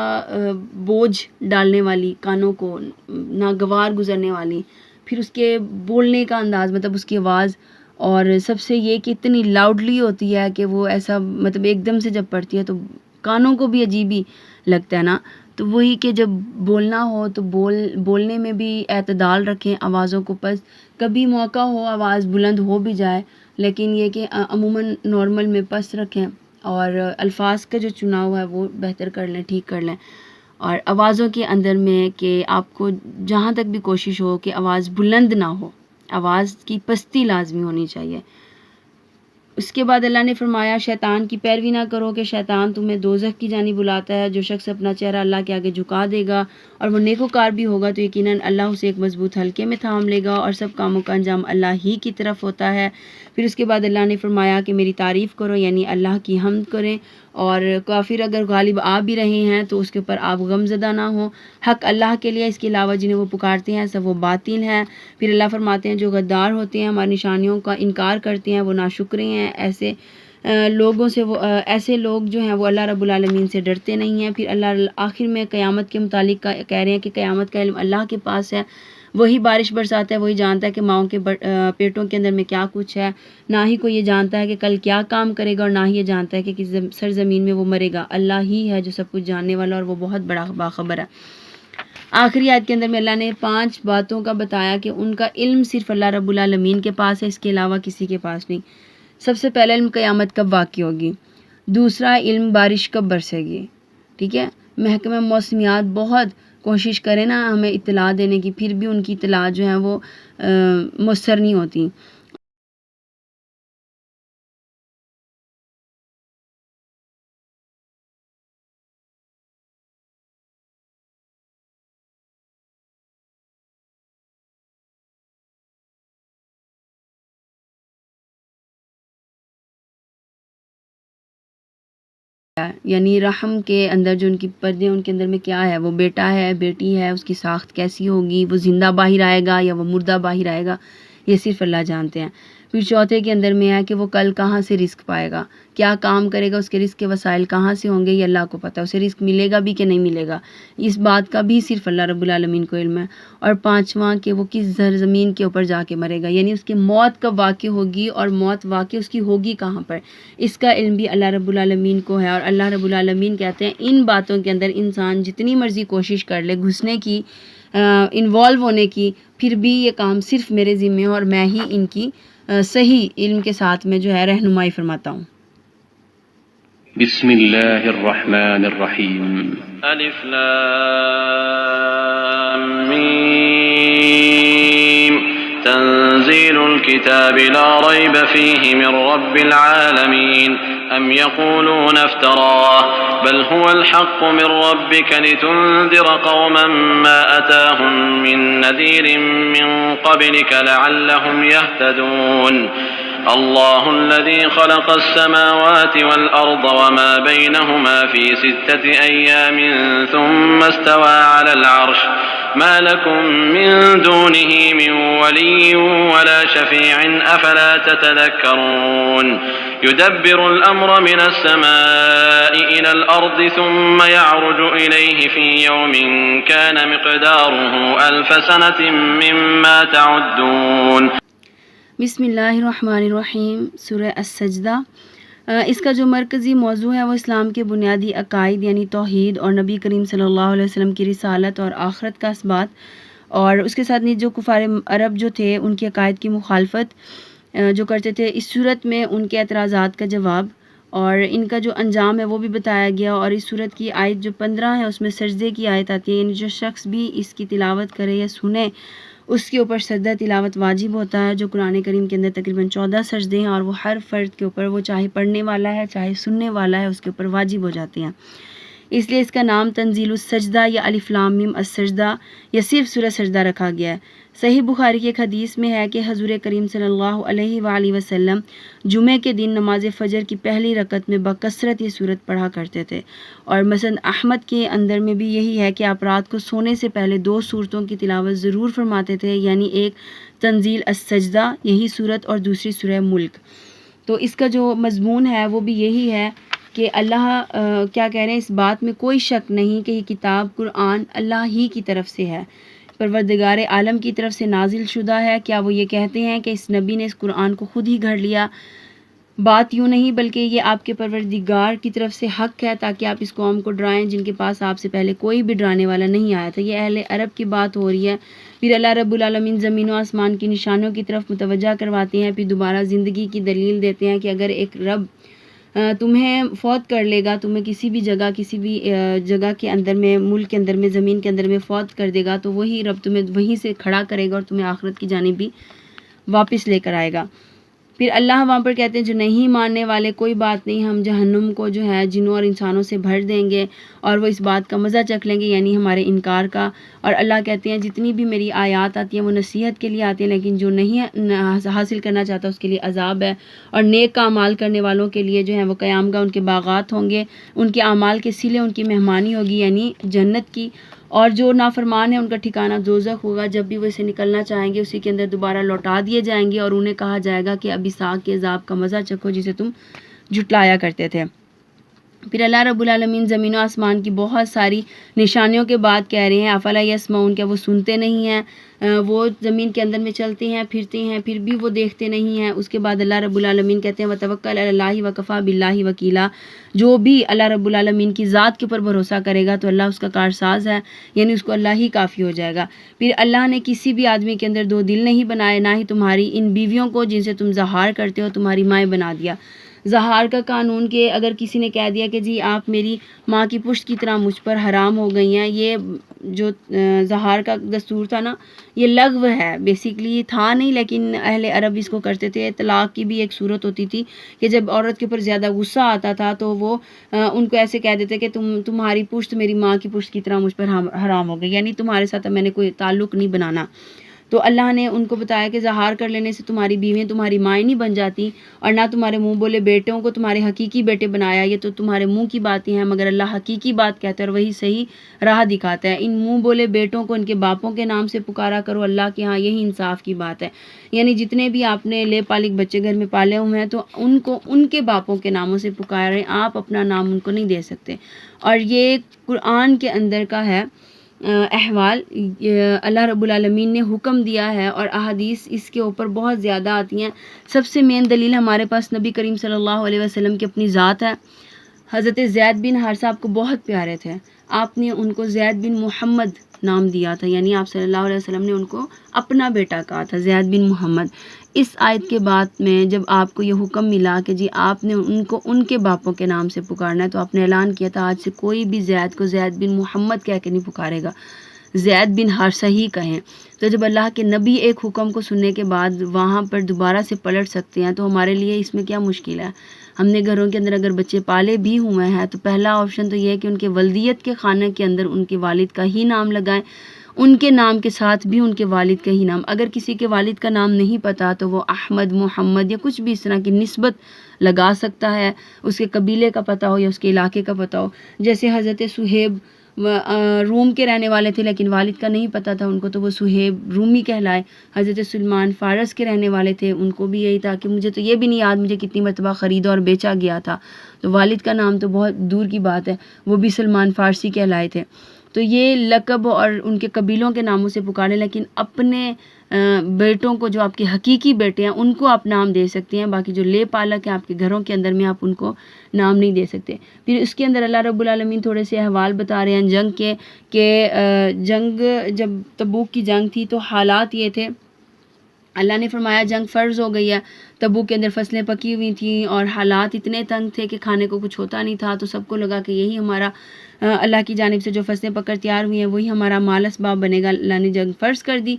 بوجھ ڈالنے والی، کانوں کو ناگوار گزرنے والی، پھر اس کے بولنے کا انداز مطلب اس کی آواز، اور سب سے یہ کہ اتنی لاؤڈلی ہوتی ہے کہ وہ ایسا مطلب ایک دم سے جب پڑتی ہے تو کانوں کو بھی عجیب ہی لگتا ہے نا۔ تو وہی کہ جب بولنا ہو تو بولنے میں بھی اعتدال رکھیں، آوازوں کو پست، کبھی موقع ہو آواز بلند ہو بھی جائے لیکن یہ کہ عموماً نارمل میں پست رکھیں، اور الفاظ کا جو چناؤ ہے وہ بہتر کر لیں، ٹھیک کر لیں، اور آوازوں کے اندر میں کہ آپ کو جہاں تک بھی کوشش ہو کہ آواز بلند نہ ہو، آواز کی پستی لازمی ہونی چاہیے۔ اس کے بعد اللہ نے فرمایا شیطان کی پیروی نہ کرو کہ شیطان تمہیں دوزخ کی جانب بلاتا ہے، جو شخص اپنا چہرہ اللہ کے آگے جھکا دے گا اور وہ نیکوکار بھی ہوگا تو یقیناً اللہ اسے ایک مضبوط حلقے میں تھام لے گا، اور سب کاموں کا انجام اللہ ہی کی طرف ہوتا ہے۔ پھر اس کے بعد اللہ نے فرمایا کہ میری تعریف کرو، یعنی اللہ کی حمد کریں، اور کافر اگر غالب آ بھی رہے ہیں تو اس کے اوپر آپ غم زدہ نہ ہو، حق اللہ کے لیے، اس کے علاوہ جنہیں وہ پکارتے ہیں سب وہ باطل ہیں۔ پھر اللہ فرماتے ہیں جو غدار ہوتے ہیں، ہماری نشانیوں کا انکار کرتے ہیں، وہ ناشکرے ہیں، ایسے لوگ جو ہیں وہ اللہ رب العالمین سے ڈرتے نہیں ہیں۔ پھر اللہ آخر میں قیامت کے متعلق کہہ رہے ہیں کہ قیامت کا علم اللہ کے پاس ہے، وہی بارش برساتا ہے، وہی جانتا ہے کہ ماؤں کے پیٹوں کے اندر میں کیا کچھ ہے، نہ ہی کوئی یہ جانتا ہے کہ کل کیا کام کرے گا، اور نہ ہی یہ جانتا ہے کہ کس سرزمین میں وہ مرے گا، اللہ ہی ہے جو سب کچھ جاننے والا، اور وہ بہت بڑا باخبر ہے۔ آخری آیت کے اندر میں اللہ نے 5 باتوں کا بتایا کہ ان کا علم صرف اللہ رب العالمین کے پاس ہے، اس کے علاوہ کسی کے پاس نہیں۔ سب سے پہلا علم قیامت کب واقع ہوگی، دوسرا علم بارش کب برسے گی، ٹھیک ہے، محکمہ موسمیات بہت کوشش کریں نا ہمیں اطلاع دینے کی، پھر بھی ان کی اطلاع جو ہیں وہ مؤثر نہیں ہوتی۔ یعنی رحم کے اندر جو ان کی پردے ان کے اندر میں کیا ہے، وہ بیٹا ہے، بیٹی ہے، اس کی ساخت کیسی ہوگی، وہ زندہ باہر آئے گا یا وہ مردہ باہر آئے گا، یہ صرف اللہ جانتے ہیں۔ پھر چوتھے کے اندر میں ہے کہ وہ کل کہاں سے رزق پائے گا، کیا کام کرے گا، اس کے رزق کے وسائل کہاں سے ہوں گے، یہ اللہ کو پتہ ہے، اسے رزق ملے گا بھی کہ نہیں ملے گا، اس بات کا بھی صرف اللہ رب العالمین کو علم ہے۔ اور پانچواں کہ وہ کس زمین کے اوپر جا کے مرے گا، یعنی اس کی موت کب واقع ہوگی اور موت واقع اس کی ہوگی کہاں پر، اس کا علم بھی اللہ رب العالمین کو ہے۔ اور اللہ رب العالمین کہتے ہیں ان باتوں کے اندر انسان جتنی مرضی کوشش کر لے گھسنے کی، انوالو ہونے کی، پھر بھی یہ کام صرف میرے ذمہ ہے، اور میں ہی ان کی صحیح علم کے ساتھ میں جو ہے رہنمائی فرماتا ہوں۔ بسم الله الرحمن الرحيم ألف لام ميم تنزيل الكتاب لا ريب فيه من رب العالمين أم يقولون افتراه بل هو الحق من ربك لتنذر قوما ما أتاهم من نذير من قبلك لعلهم يهتدون الله الذي خلق السماوات والأرض وما بينهما في 6 أيام ثم استوى على العرش ما لكم من دونه من ولي ولا شفيع أفلا تتذكرون يدبر الأمر من السماء إلى الأرض ثم يعرج إليه في يوم كان مقداره 1000 سنة مما تعدون. بسم اللہ الرحمن الرحیم. سورہ السجدہ. اس کا جو مرکزی موضوع ہے وہ اسلام کے بنیادی عقائد یعنی توحید اور نبی کریم صلی اللہ علیہ وسلم کی رسالت اور آخرت کا اثبات، اور اس کے ساتھ جو کفار عرب جو تھے ان کے عقائد کی مخالفت جو کرتے تھے، اس صورت میں ان کے اعتراضات کا جواب اور ان کا جو انجام ہے وہ بھی بتایا گیا. اور اس صورت کی آیت جو 15 ہے اس میں سجدے کی آیت آتی ہے، یعنی جو شخص بھی اس کی تلاوت کرے یا سنے اس کے اوپر سجدہ تلاوت واجب ہوتا ہے. جو قرآن کریم کے اندر تقریباً 14 سجدے ہیں اور وہ ہر فرد کے اوپر، وہ چاہے پڑھنے والا ہے چاہے سننے والا ہے، اس کے اوپر واجب ہو جاتے ہیں. اس لیے اس کا نام تنزیل السجدہ یا الف لام میم السجدہ یا صرف سورہ سجدہ رکھا گیا ہے. صحیح بخاری کی ایک حدیث میں ہے کہ حضور کریم صلی اللہ علیہ وآلہ وسلم جمعے کے دن نماز فجر کی پہلی رکعت میں بکثرت یہ صورت پڑھا کرتے تھے. اور مسند احمد کے اندر میں بھی یہی ہے کہ آپ رات کو سونے سے پہلے 2 صورتوں کی تلاوت ضرور فرماتے تھے، یعنی ایک تنزیل السجدہ یہی صورت اور دوسری سورہ ملک. تو اس کا جو مضمون ہے وہ بھی یہی ہے کہ اللہ کیا کہہ رہے ہیں، اس بات میں کوئی شک نہیں کہ یہ کتاب قرآن اللہ ہی کی طرف سے ہے، پروردگار عالم کی طرف سے نازل شدہ ہے. کیا وہ یہ کہتے ہیں کہ اس نبی نے اس قرآن کو خود ہی گھڑ لیا؟ بات یوں نہیں، بلکہ یہ آپ کے پروردگار کی طرف سے حق ہے تاکہ آپ اس قوم کو ڈرائیں جن کے پاس آپ سے پہلے کوئی بھی ڈرانے والا نہیں آیا تھا. یہ اہل عرب کی بات ہو رہی ہے. پھر اللہ رب العالمین زمین و آسمان کی نشانیوں کی طرف متوجہ کرواتے ہیں، پھر دوبارہ زندگی کی دلیل دیتے ہیں کہ اگر ایک رب تمہیں فوت کر لے گا، تمہیں کسی بھی جگہ کے اندر میں، ملک کے اندر میں، زمین کے اندر میں فوت کر دے گا تو وہی رب تمہیں وہیں سے کھڑا کرے گا اور تمہیں آخرت کی جانب بھی واپس لے کر آئے گا. پھر اللہ وہاں پر کہتے ہیں جو نہیں ماننے والے، کوئی بات نہیں، ہم جہنم کو جو ہے جنوں اور انسانوں سے بھر دیں گے اور وہ اس بات کا مزہ چکھ لیں گے، یعنی ہمارے انکار کا. اور اللہ کہتے ہیں جتنی بھی میری آیات آتی ہیں وہ نصیحت کے لیے آتی ہیں، لیکن جو نہیں حاصل کرنا چاہتا اس کے لیے عذاب ہے. اور نیک اعمال کرنے والوں کے لیے جو ہے وہ قیام گاہ ان کے باغات ہوں گے، ان کے اعمال کے صلے ان کی مہمانی ہوگی یعنی جنت کی. اور جو نافرمان ہیں ان کا ٹھکانہ دوزخ ہوگا، جب بھی وہ اسے نکلنا چاہیں گے اسی کے اندر دوبارہ لوٹا دیے جائیں گے اور انہیں کہا جائے گا کہ اب اس آگ کے عذاب کا مزہ چکھو جسے تم جھٹلایا کرتے تھے. پھر اللہ رب العالمین زمین و آسمان کی بہت ساری نشانیوں کے بعد کہہ رہے ہیں افلا یسمعون، کیا وہ سنتے نہیں ہیں؟ وہ زمین کے اندر میں چلتے ہیں پھرتے ہیں پھر بھی وہ دیکھتے نہیں ہیں. اس کے بعد اللہ رب العالمین کہتے ہیں وتوکل علی اللہ وکفی باللہ وکیلا، جو بھی اللہ رب العالمین کی ذات کے اوپر بھروسہ کرے گا تو اللہ اس کا کارساز ہے، یعنی اس کو اللہ ہی کافی ہو جائے گا. پھر اللہ نے کسی بھی آدمی کے اندر 2 دل نہیں بنائے، نہ ہی تمہاری ان بیویوں کو جن سے تم زہار کرتے ہو تمہاری مائیں بنا دیا. زہار کا قانون کہ اگر کسی نے کہہ دیا کہ جی آپ میری ماں کی پشت کی طرح مجھ پر حرام ہو گئی ہیں، یہ جو زہار کا دستور تھا نا یہ لغو ہے، بیسیکلی تھا نہیں لیکن اہل عرب اس کو کرتے تھے. طلاق کی بھی ایک صورت ہوتی تھی کہ جب عورت کے اوپر زیادہ غصہ آتا تھا تو وہ ان کو ایسے کہہ دیتے کہ تمہاری پشت میری ماں کی پشت کی طرح مجھ پر حرام ہو گئی، یعنی تمہارے ساتھ میں نے کوئی تعلق نہیں بنانا. تو اللہ نے ان کو بتایا کہ زہار کر لینے سے تمہاری بیویں تمہاری مائیں نہیں بن جاتی، اور نہ تمہارے منہ بولے بیٹوں کو تمہارے حقیقی بیٹے بنایا. یہ تو تمہارے منہ کی باتیں ہیں، مگر اللہ حقیقی بات کہتا ہے اور وہی صحیح راہ دکھاتا ہے. ان منہ بولے بیٹوں کو ان کے باپوں کے نام سے پکارا کرو اللہ کے ہاں، یہی انصاف کی بات ہے. یعنی جتنے بھی آپ نے لے پالک بچے گھر میں پالے ہوئے ہیں تو ان کو ان کے باپوں کے ناموں سے پکاریں، آپ اپنا نام ان کو نہیں دے سکتے. اور یہ قرآن کے اندر کا ہے احوال، اللہ رب العالمین نے حکم دیا ہے اور احادیث اس کے اوپر بہت زیادہ آتی ہیں. سب سے مین دلیل ہمارے پاس نبی کریم صلی اللہ علیہ وسلم کی اپنی ذات ہے. حضرت زید بن حارثہ آپ کو بہت پیارے تھے، آپ نے ان کو زید بن محمد نام دیا تھا، یعنی آپ صلی اللہ علیہ وسلم نے ان کو اپنا بیٹا کہا تھا زید بن محمد. اس آیت کے بعد میں جب آپ کو یہ حکم ملا کہ جی آپ نے ان کو ان کے باپوں کے نام سے پکارنا ہے، تو آپ نے اعلان کیا تھا آج سے کوئی بھی زید کو زید بن محمد کہہ کے نہیں پکارے گا، زید بن حارثہ ہی کہیں۔ تو جب اللہ کے نبی ایک حکم کو سننے کے بعد وہاں پر دوبارہ سے پلٹ سکتے ہیں تو ہمارے لیے اس میں کیا مشکل ہے؟ ہم نے گھروں کے اندر اگر بچے پالے بھی ہوئے ہیں تو پہلا آپشن تو یہ ہے کہ ان کے ولدیت کے خانے کے اندر ان کے والد کا ہی نام لگائیں، ان کے نام کے ساتھ بھی ان کے والد کا ہی نام۔ اگر کسی کے والد کا نام نہیں پتہ تو وہ احمد، محمد یا کچھ بھی اس طرح کی نسبت لگا سکتا ہے، اس کے قبیلے کا پتہ ہو یا اس کے علاقے کا پتہ ہو۔ جیسے حضرت صہیب روم کے رہنے والے تھے لیکن والد کا نہیں پتہ تھا ان کو، تو وہ صہیب رومی کہلائے۔ حضرت سلمان فارس کے رہنے والے تھے، ان کو بھی یہی تھا کہ مجھے تو یہ بھی نہیں یاد مجھے کتنی مرتبہ خریدا اور بیچا گیا تھا، تو والد کا نام تو بہت دور کی بات ہے، وہ بھی سلمان فارسی کہلائے تھے۔ تو یہ لقب اور ان کے قبیلوں کے ناموں سے پکارے، لیکن اپنے بیٹوں کو جو آپ کے حقیقی بیٹے ہیں ان کو آپ نام دے سکتے ہیں، باقی جو لے پالک ہیں آپ کے گھروں کے اندر میں آپ ان کو نام نہیں دے سکتے۔ پھر اس کے اندر اللہ رب العالمین تھوڑے سے احوال بتا رہے ہیں جنگ کے، کہ جنگ جب تبوک کی جنگ تھی تو حالات یہ تھے، اللہ نے فرمایا جنگ فرض ہو گئی ہے، تبوک کے اندر فصلیں پکی ہوئی تھیں اور حالات اتنے تنگ تھے کہ کھانے کو کچھ ہوتا نہیں تھا، تو سب کو لگا کہ یہی ہمارا اللہ کی جانب سے جو فصلیں پک کر تیار ہوئی ہیں وہی ہمارا مال اسباب بنے گا۔ اللہ نے جنگ فرض کر دی۔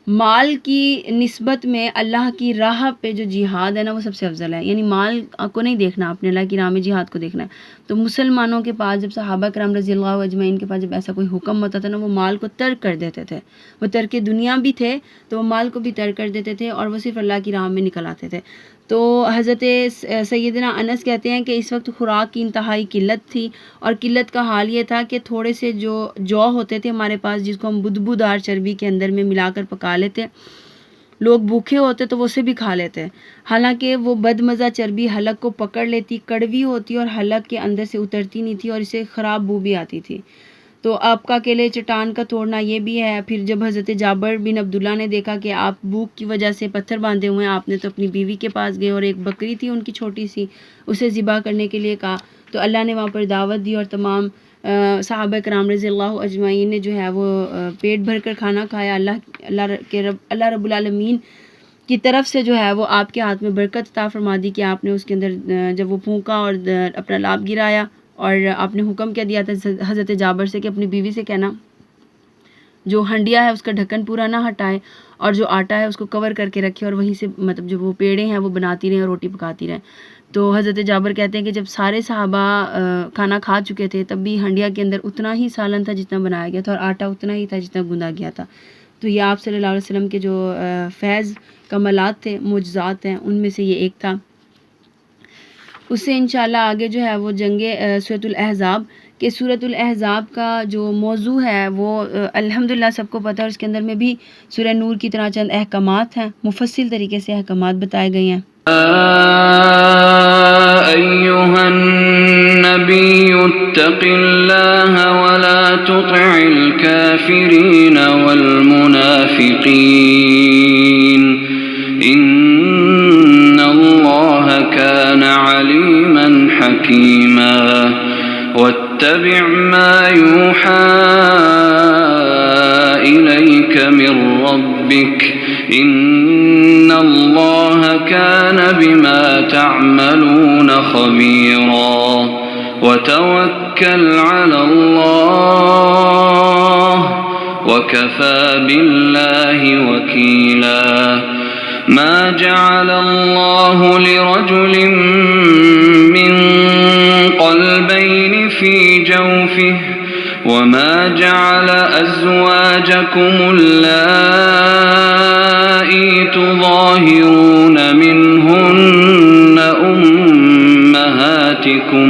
مال کی نسبت میں اللہ کی راہ پہ جو جہاد ہے نا وہ سب سے افضل ہے، یعنی مال کو نہیں دیکھنا، آپ نے اللہ کی راہ میں جہاد کو دیکھنا ہے۔ تو مسلمانوں کے پاس جب صحابہ کرام رضی اللہ اجمعین کے پاس جب ایسا کوئی حکم ہوتا تھا نا، وہ مال کو ترک کر دیتے تھے، وہ ترک دنیا بھی تھے تو وہ مال کو بھی ترک کر دیتے تھے اور وہ صرف اللہ کی راہ میں نکل آتے تھے۔ تو حضرت سیدنا انس کہتے ہیں کہ اس وقت خوراک کی انتہائی قلت تھی، اور قلت کا حال یہ تھا کہ تھوڑے سے جو ہوتے تھے ہمارے پاس جس کو ہم بدبودار چربی کے اندر میں ملا کر پکا لیتے، لوگ بھوکے ہوتے تو وہ اسے بھی کھا لیتے، حالانکہ وہ بدمزہ چربی حلق کو پکڑ لیتی، کڑوی ہوتی اور حلق کے اندر سے اترتی نہیں تھی اور اسے خراب بو بھی آتی تھی۔ تو آپ کا اکیلے چٹان کا توڑنا یہ بھی ہے۔ پھر جب حضرت جابر بن عبداللہ نے دیکھا کہ آپ بھوک کی وجہ سے پتھر باندھے ہوئے ہیں، آپ نے تو اپنی بیوی کے پاس گئے اور ایک بکری تھی ان کی چھوٹی سی، اسے ذبح کرنے کے لیے کہا، تو اللہ نے وہاں پر دعوت دی اور تمام صحابہ کرام رضی اللہ اجمعین نے جو ہے وہ پیٹ بھر کر کھانا کھایا۔ اللہ رب العالمین کی طرف سے جو ہے وہ آپ کے ہاتھ میں برکت عطا فرما دی کہ آپ نے اس کے اندر جب وہ پھونکا اور اپنا لاب گرایا، اور آپ نے حکم کیا دیا تھا حضرت جابر سے کہ اپنی بیوی سے کہنا جو ہنڈیا ہے اس کا ڈھکن پورا نہ ہٹائے اور جو آٹا ہے اس کو کور کر کے رکھے اور وہیں سے مطلب جو وہ پیڑے ہیں وہ بناتی رہیں اور روٹی پکاتی رہیں۔ تو حضرت جابر کہتے ہیں کہ جب سارے صحابہ کھانا کھا چکے تھے تب بھی ہنڈیا کے اندر اتنا ہی سالن تھا جتنا بنایا گیا تھا اور آٹا اتنا ہی تھا جتنا گوندھا گیا تھا۔ تو یہ آپ صلی اللہ علیہ وسلم کے جو فیض کمالات تھے، معجزات ہیں، ان میں سے یہ ایک تھا۔ اس سے انشاءاللہ آگے جو ہے وہ جنگ سورۃ الاحزاب، کہ سورۃ الاحزاب کا جو موضوع ہے وہ الحمدللہ سب کو پتہ ہے، اور اس کے اندر میں بھی سورہ نور کی طرح چند احکامات ہیں، مفصل طریقے سے احکامات بتائے گئے ہیں۔ أيها النبي اتق الله ولا تطع الكافرين والمنافقين إن الله كان عليما حكيما واتبع ما يوحى إليك من ربك إن الله كان بما تعملون خبيرا وتوكل على الله وكفى بالله وكيلا ما جعل الله لرجل من قلبين في جوفه وما جعل أزواجكم اللائي تظاهرون منهن أمهاتكم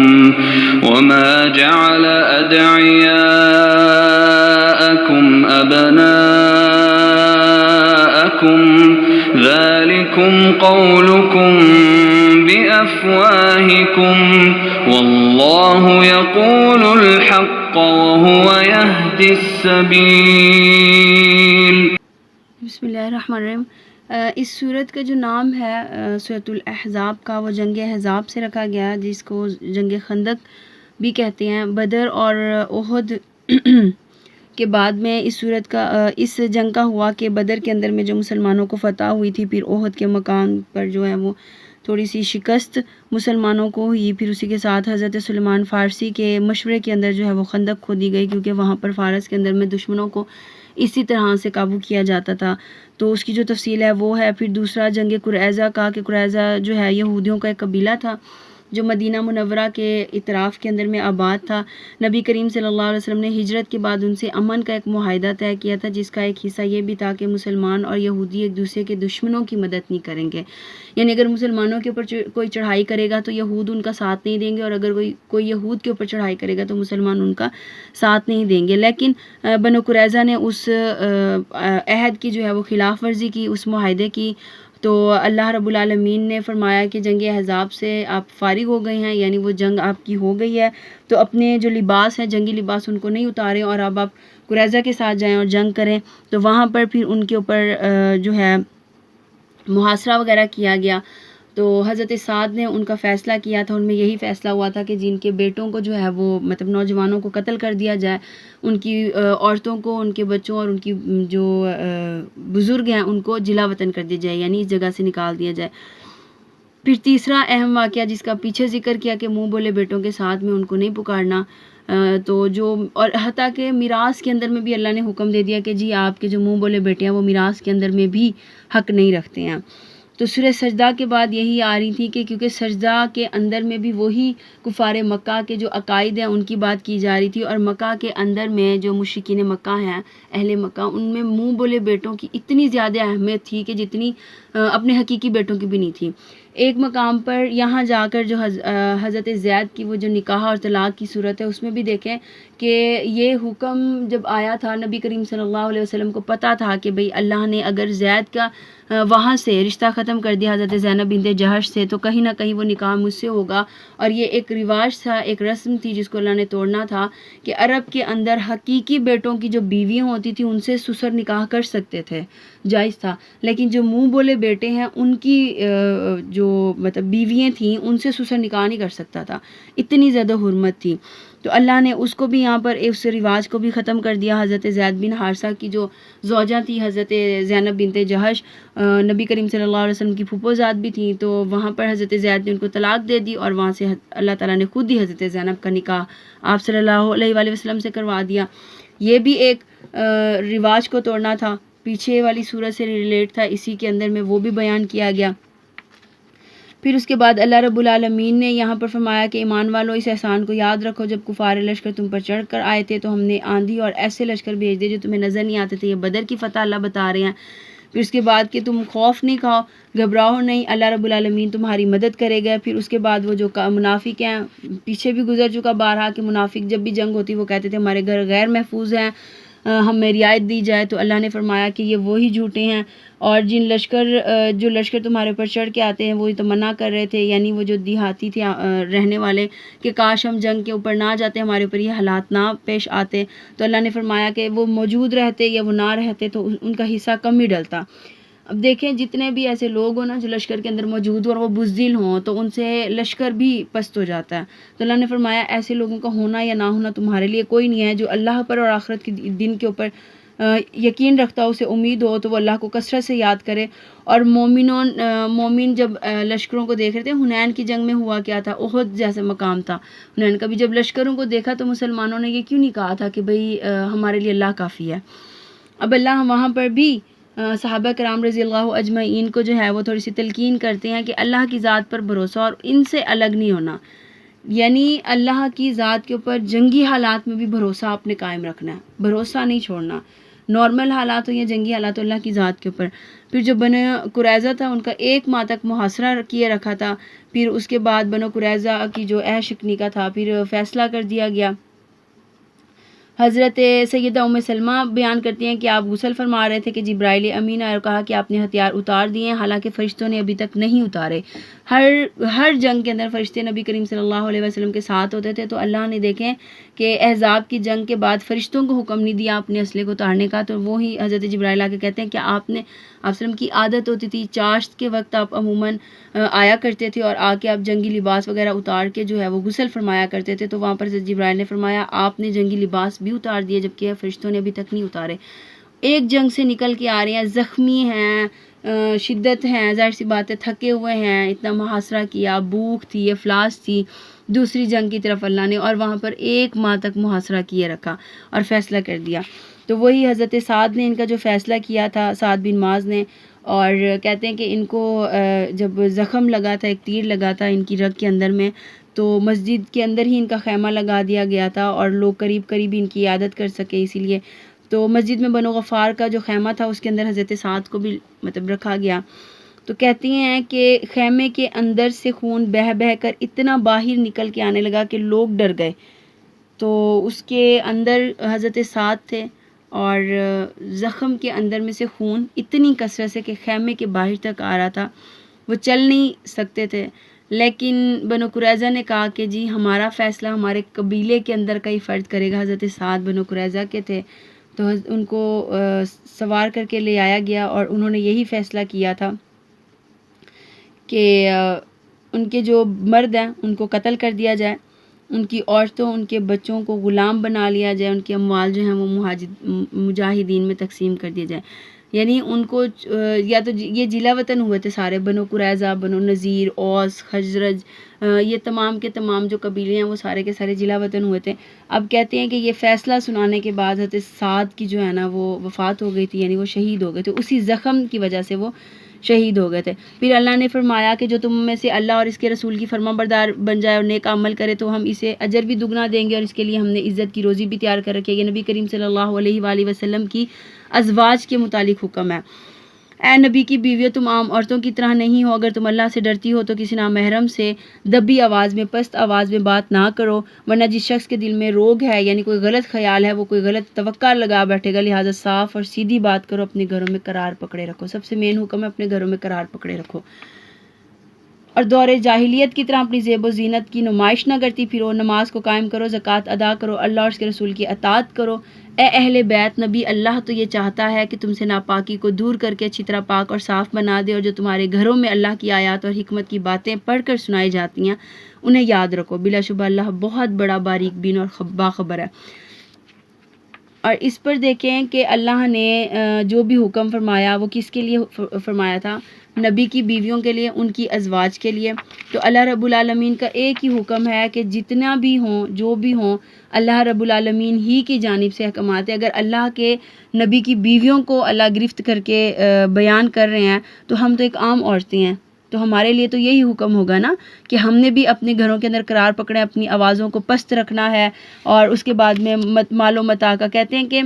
وما جعل أدعياءكم أبناءكم ذلكم قولكم بأفواهكم والله يقول الحق وهو يهدي السبيل۔ بسم اللہ الرحمن الرحیم۔ اس صورت کا جو نام ہے سورۃ الاحزاب کا، وہ جنگ احزاب سے رکھا گیا، جس کو جنگ خندق بھی کہتے ہیں۔ بدر اور احد کہ بعد میں اس جنگ کا ہوا کہ بدر کے اندر میں جو مسلمانوں کو فتح ہوئی تھی، پھر احد کے مقام پر جو ہے وہ تھوڑی سی شکست مسلمانوں کو ہوئی. پھر اسی کے ساتھ حضرت سلیمان فارسی کے مشورے کے اندر جو ہے وہ خندق کھودی گئی، کیونکہ وہاں پر فارس کے اندر میں دشمنوں کو اسی طرح سے قابو کیا جاتا تھا. تو اس کی جو تفصیل ہے وہ ہے. پھر دوسرا جنگ قریظہ کا، کہ قریظہ جو ہے یہودیوں کا ایک قبیلہ تھا جو مدینہ منورہ کے اطراف کے اندر میں آباد تھا. نبی کریم صلی اللہ علیہ وسلم نے ہجرت کے بعد ان سے امن کا ایک معاہدہ طے کیا تھا، جس کا ایک حصہ یہ بھی تھا کہ مسلمان اور یہودی ایک دوسرے کے دشمنوں کی مدد نہیں کریں گے. یعنی اگر مسلمانوں کے اوپر کوئی چڑھائی کرے گا تو یہود ان کا ساتھ نہیں دیں گے، اور اگر کوئی یہود کے اوپر چڑھائی کرے گا تو مسلمان ان کا ساتھ نہیں دیں گے. لیکن بنو قریظہ نے اس عہد کی جو ہے وہ خلاف ورزی کی، اس معاہدے کی. تو اللہ رب العالمین نے فرمایا کہ جنگ احزاب سے آپ فارغ ہو گئے ہیں، یعنی وہ جنگ آپ کی ہو گئی ہے، تو اپنے جو لباس ہیں جنگی لباس ان کو نہیں اتاریں، اور اب آپ قریظہ کے ساتھ جائیں اور جنگ کریں. تو وہاں پر پھر ان کے اوپر جو ہے محاصرہ وغیرہ کیا گیا. تو حضرت سعد نے ان کا فیصلہ کیا تھا، ان میں یہی فیصلہ ہوا تھا کہ جن کے بیٹوں کو جو ہے وہ مطلب نوجوانوں کو قتل کر دیا جائے، ان کی عورتوں کو، ان کے بچوں اور ان کی جو بزرگ ہیں ان کو جلا وطن کر دیا جائے، یعنی اس جگہ سے نکال دیا جائے. پھر تیسرا اہم واقعہ جس کا پیچھے ذکر کیا کہ منہ بولے بیٹوں کے ساتھ میں ان کو نہیں پکارنا. تو جو اور حتیٰ کہ میراث کے اندر میں بھی اللہ نے حکم دے دیا کہ جی آپ کے جو منہ بولے بیٹے ہیں وہ میراث کے اندر میں بھی حق نہیں رکھتے ہیں. تو سورہ سجدہ کے بعد یہی آ رہی تھی کہ کیونکہ سجدہ کے اندر میں بھی وہی کفار مکہ کے جو عقائد ہیں ان کی بات کی جا رہی تھی، اور مکہ کے اندر میں جو مشرکین مکہ ہیں، اہل مکہ، ان میں منہ بولے بیٹوں کی اتنی زیادہ اہمیت تھی کہ جتنی اپنے حقیقی بیٹوں کی بھی نہیں تھی. ایک مقام پر یہاں جا کر جو حضرت زید کی وہ جو نکاح اور طلاق کی صورت ہے، اس میں بھی دیکھیں کہ یہ حکم جب آیا تھا، نبی کریم صلی اللہ علیہ وسلم کو پتہ تھا کہ بھئی اللہ نے اگر زید کا وہاں سے رشتہ ختم کر دیا حضرت زینب بنت جہش سے، تو کہیں نہ کہیں وہ نکاح مجھ سے ہوگا. اور یہ ایک رواج تھا، ایک رسم تھی جس کو اللہ نے توڑنا تھا کہ عرب کے اندر حقیقی بیٹوں کی جو بیویاں ہوتی تھی ان سے سسر نکاح کر سکتے تھے، جائز تھا. لیکن جو منہ بولے بیٹے ہیں ان کی جو مطلب بیویاں تھیں ان سے سسر نکاح نہیں کر سکتا تھا، اتنی زیادہ حرمت تھی. تو اللہ نے اس کو بھی یہاں پر اس رواج کو بھی ختم کر دیا. حضرت زید بن حارثہ کی جو زوجہ تھی حضرت زینب بنت جہش، نبی کریم صلی اللہ علیہ وسلم کی پھوپھو زاد بھی تھیں، تو وہاں پر حضرت زید نے ان کو طلاق دے دی، اور وہاں سے اللہ تعالیٰ نے خود ہی حضرت زینب کا نکاح آپ صلی اللہ علیہ وآلہ وسلم سے کروا دیا. یہ بھی ایک رواج کو توڑنا تھا، پیچھے والی سورت سے ریلیٹ تھا، اسی کے اندر میں وہ بھی بیان کیا گیا. پھر اس کے بعد اللہ رب العالمین نے یہاں پر فرمایا کہ ایمان والو اس احسان کو یاد رکھو، جب کفار لشکر تم پر چڑھ کر آئے تھے تو ہم نے آندھی اور ایسے لشکر بھیج دیے جو تمہیں نظر نہیں آتے تھے. یہ بدر کی فتح اللہ بتا رہے ہیں. پھر اس کے بعد کہ تم خوف نہیں کھاؤ، گھبراؤ نہیں، اللہ رب العالمین تمہاری مدد کرے گا. پھر اس کے بعد وہ جو منافق ہیں، پیچھے بھی گزر چکا بارہا کہ منافق جب بھی جنگ ہوتی وہ کہتے تھے ہمارے گھر غیر محفوظ ہیں، ہمیں رعایت دی جائے. تو اللہ نے فرمایا کہ یہ وہی جھوٹے ہیں، اور جو لشکر تمہارے اوپر چڑھ کے آتے ہیں وہی تمنا کر رہے تھے، یعنی وہ جو دیہاتی تھے رہنے والے، کہ کاش ہم جنگ کے اوپر نہ جاتے، ہمارے اوپر یہ حالات نہ پیش آتے. تو اللہ نے فرمایا کہ وہ موجود رہتے یا وہ نہ رہتے تو ان کا حصہ کم ہی ڈلتا. اب دیکھیں جتنے بھی ایسے لوگ ہوں نا جو لشکر کے اندر موجود ہوں اور وہ بزدل ہوں تو ان سے لشکر بھی پست ہو جاتا ہے. تو اللہ نے فرمایا ایسے لوگوں کا ہونا یا نہ ہونا تمہارے لیے کوئی نہیں ہے. جو اللہ پر اور آخرت کے دن کے اوپر یقین رکھتا ہو، اسے امید ہو، تو وہ اللہ کو کثرت سے یاد کرے. اور مومن جب لشکروں کو دیکھ رہے تھے، حنین کی جنگ میں ہوا کیا تھا، احد جیسے مقام تھا حنین کا بھی، جب لشکروں کو دیکھا تو مسلمانوں نے یہ کیوں نہیں کہا تھا کہ بھئی ہمارے لیے اللہ کافی ہے. اب اللہ وہاں پر بھی صحابہ کرام رضی اللہ اجمعین کو جو ہے وہ تھوڑی سی تلقین کرتے ہیں کہ اللہ کی ذات پر بھروسہ اور ان سے الگ نہیں ہونا، یعنی اللہ کی ذات کے اوپر جنگی حالات میں بھی بھروسہ آپ نے قائم رکھنا ہے، بھروسہ نہیں چھوڑنا، نارمل حالات ہو یا جنگی حالات ہو، اللہ کی ذات کے اوپر. پھر جو بنو قریظہ تھا ان کا 1 ماہ تک محاصرہ کیے رکھا تھا. پھر اس کے بعد بنو قریظہ کی جو شکنی کا تھا پھر فیصلہ کر دیا گیا. حضرت سیدہ ام سلمہ بیان کرتی ہیں کہ آپ غسل فرما رہے تھے کہ جبرائیل امین آئے اور کہا کہ آپ نے ہتھیار اتار دیے ہیں، حالانکہ فرشتوں نے ابھی تک نہیں اتارے. ہر جنگ کے اندر فرشتے نبی کریم صلی اللہ علیہ وسلم کے ساتھ ہوتے تھے. تو اللہ نے دیکھیں کہ احزاب کی جنگ کے بعد فرشتوں کو حکم نہیں دیا اپنے اسلحے کو اتارنے کا، تو وہی حضرت جبرائیل آ کے کہتے ہیں کہ آپ نے آپ وسلم کی عادت ہوتی تھی چاشت کے وقت آپ عموماً آیا کرتے تھے اور آ کے آپ جنگی لباس وغیرہ اتار کے جو ہے وہ غسل فرمایا کرتے تھے. تو وہاں پر حضرت جبرائیل نے فرمایا آپ نے جنگی لباس بھی اتار دیے جبکہ فرشتوں نے ابھی تک نہیں اتارے. ایک جنگ سے نکل کے آ رہے ہیں, زخمی ہیں, شدت ہیں, ظاہر سی بات ہے تھکے ہوئے ہیں, اتنا محاصرہ کیا, بھوک تھی, افلاس تھی دوسری جنگ کی طرف اللہ نے, اور وہاں پر 1 ماہ تک محاصرہ کیے رکھا اور فیصلہ کر دیا. تو وہی حضرت سعد نے ان کا جو فیصلہ کیا تھا, سعد بن معاذ نے, اور کہتے ہیں کہ ان کو جب زخم لگا تھا, ایک تیر لگا تھا ان کی رگ کے اندر میں, تو مسجد کے اندر ہی ان کا خیمہ لگا دیا گیا تھا اور لوگ قریب قریب ان کی عیادت کر سکے, اسی لیے تو مسجد میں بنو غفار کا جو خیمہ تھا اس کے اندر حضرت سعد کو بھی رکھا گیا. تو کہتی ہیں کہ خیمے کے اندر سے خون بہہ بہہ کر اتنا باہر نکل کے آنے لگا کہ لوگ ڈر گئے. تو اس کے اندر حضرت سعد تھے اور زخم کے اندر میں سے خون اتنی کثرت سے کہ خیمے کے باہر تک آ رہا تھا, وہ چل نہیں سکتے تھے. لیکن بنو قریظہ نے کہا کہ جی ہمارا فیصلہ ہمارے قبیلے کے اندر کا ہی فرد کرے گا. حضرت سعد بنو قریظہ کے تھے, تو ان کو سوار کر کے لے آیا گیا اور انہوں نے یہی فیصلہ کیا تھا کہ ان کے جو مرد ہیں ان کو قتل کر دیا جائے, ان کی عورتوں ان کے بچوں کو غلام بنا لیا جائے, ان کے اموال جو ہیں وہ مجاہدین میں تقسیم کر دیے جائیں. یعنی ان کو یا تو یہ جلا وطن ہوئے تھے سارے, بنو قریظہ, بنو نذیر, اوس, خزرج, یہ تمام کے تمام جو قبیلے ہیں وہ سارے کے سارے جلا وطن ہوئے تھے. اب کہتے ہیں کہ یہ فیصلہ سنانے کے بعد حضرت سعد کی جو ہے نا وہ وفات ہو گئی تھی, یعنی وہ شہید ہو گئے تھے, اسی زخم کی وجہ سے وہ شہید ہو گئے تھے. پھر اللہ نے فرمایا کہ جو تم میں سے اللہ اور اس کے رسول کی فرما بردار بن جائے اور نیک عمل کرے تو ہم اسے اجر بھی دگنا دیں گے, اور اس کے لیے ہم نے عزت کی روزی بھی تیار کر رکھی ہے. یہ نبی کریم صلی اللہ علیہ وآلہ وسلم کی ازواج کے متعلق حکم ہے. اے نبی کی بیویوں, تم عام عورتوں کی طرح نہیں ہو, اگر تم اللہ سے ڈرتی ہو تو کسی نامحرم سے دبی آواز میں, پست آواز میں بات نہ کرو, ورنہ جس شخص کے دل میں روگ ہے یعنی کوئی غلط خیال ہے وہ کوئی غلط توقع لگا بیٹھے گا. لہٰذا صاف اور سیدھی بات کرو, اپنے گھروں میں قرار پکڑے رکھو. سب سے مین حکم ہے اپنے گھروں میں قرار پکڑے رکھو, اور دور جاہلیت کی طرح اپنی زیب و زینت کی نمائش نہ کرتی پھرو. نماز کو قائم کرو, زکوٰۃ ادا کرو, اللہ اور اس کے رسول کی اطاعت کرو. اے اہل بیت نبی, اللہ تو یہ چاہتا ہے کہ تم سے ناپاکی کو دور کر کے اچھی طرح پاک اور صاف بنا دے, اور جو تمہارے گھروں میں اللہ کی آیات اور حکمت کی باتیں پڑھ کر سنائی جاتی ہیں انہیں یاد رکھو. بلا شبہ اللہ بہت بڑا باریک بین اور باخبر ہے. اور اس پر دیکھیں کہ اللہ نے جو بھی حکم فرمایا وہ کس کے لیے فرمایا تھا, نبی کی بیویوں کے لیے, ان کی ازواج کے لیے. تو اللہ رب العالمین کا ایک ہی حکم ہے کہ جتنا بھی ہوں جو بھی ہوں اللہ رب العالمین ہی کی جانب سے احکامات ہیں. اگر اللہ کے نبی کی بیویوں کو اللہ گرفت کر کے بیان کر رہے ہیں تو ہم تو ایک عام عورتیں ہیں, تو ہمارے لیے تو یہی حکم ہوگا نا کہ ہم نے بھی اپنے گھروں کے اندر قرار پکڑے, اپنی آوازوں کو پست رکھنا ہے. اور اس کے بعد میں مال و متاع کا کہتے ہیں کہ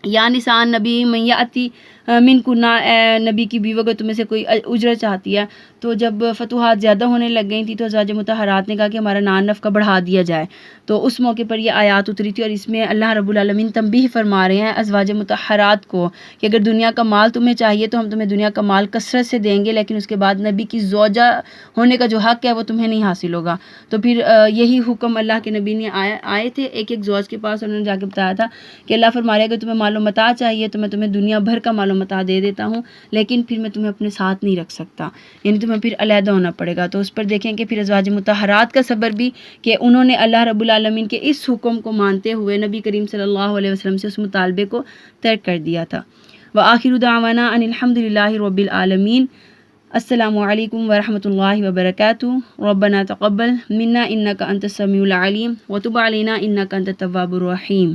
یا نساء نبی من یاتی من کنہ, اے نبی کی بیویوں کو تم میں سے کوئی اجرت چاہتی ہے. تو جب فتوحات زیادہ ہونے لگ گئی تھیں تو ازواج مطہرات نے کہا کہ ہمارا نان نفقہ بڑھا دیا جائے. تو اس موقع پر یہ آیات اتری تھی, اور اس میں اللہ رب العالمین تنبیہ فرما رہے ہیں ازواج مطہرات کو کہ اگر دنیا کا مال تمہیں چاہیے تو ہم تمہیں دنیا کا مال کثرت سے دیں گے, لیکن اس کے بعد نبی کی زوجہ ہونے کا جو حق ہے وہ تمہیں نہیں حاصل ہوگا. تو پھر یہی حکم اللہ کے نبی نے آئے تھے ایک ایک زوج کے پاس, اور انہوں نے جا کے بتایا تھا کہ اللہ فرما رہا ہے کہ تمہیں مال و متاع چاہیے تو میں تمہیں دنیا بھر کا مال و متاع دے دیتا ہوں, لیکن پھر میں تمہیں اپنے ساتھ نہیں رکھ سکتا, یعنی تمہیں پھر علیحدہ ہونا پڑے گا. تو اس پر دیکھیں کہ پھر ازواج مطہرات کا صبر بھی کہ انہوں نے اللہ رب العالمین کے اس حکم کو مانتے ہوئے نبی کریم صلی اللہ علیہ وسلم سے اس مطالبے کو ترک کر دیا تھا. وآخر دعوانا ان الحمد للہ رب العالمین. السلام علیکم ورحمۃ اللہ وبرکاتہ. ربنا تقبل منا انک انت السمیع العلیم وتب علینا انک انت التواب الرحیم.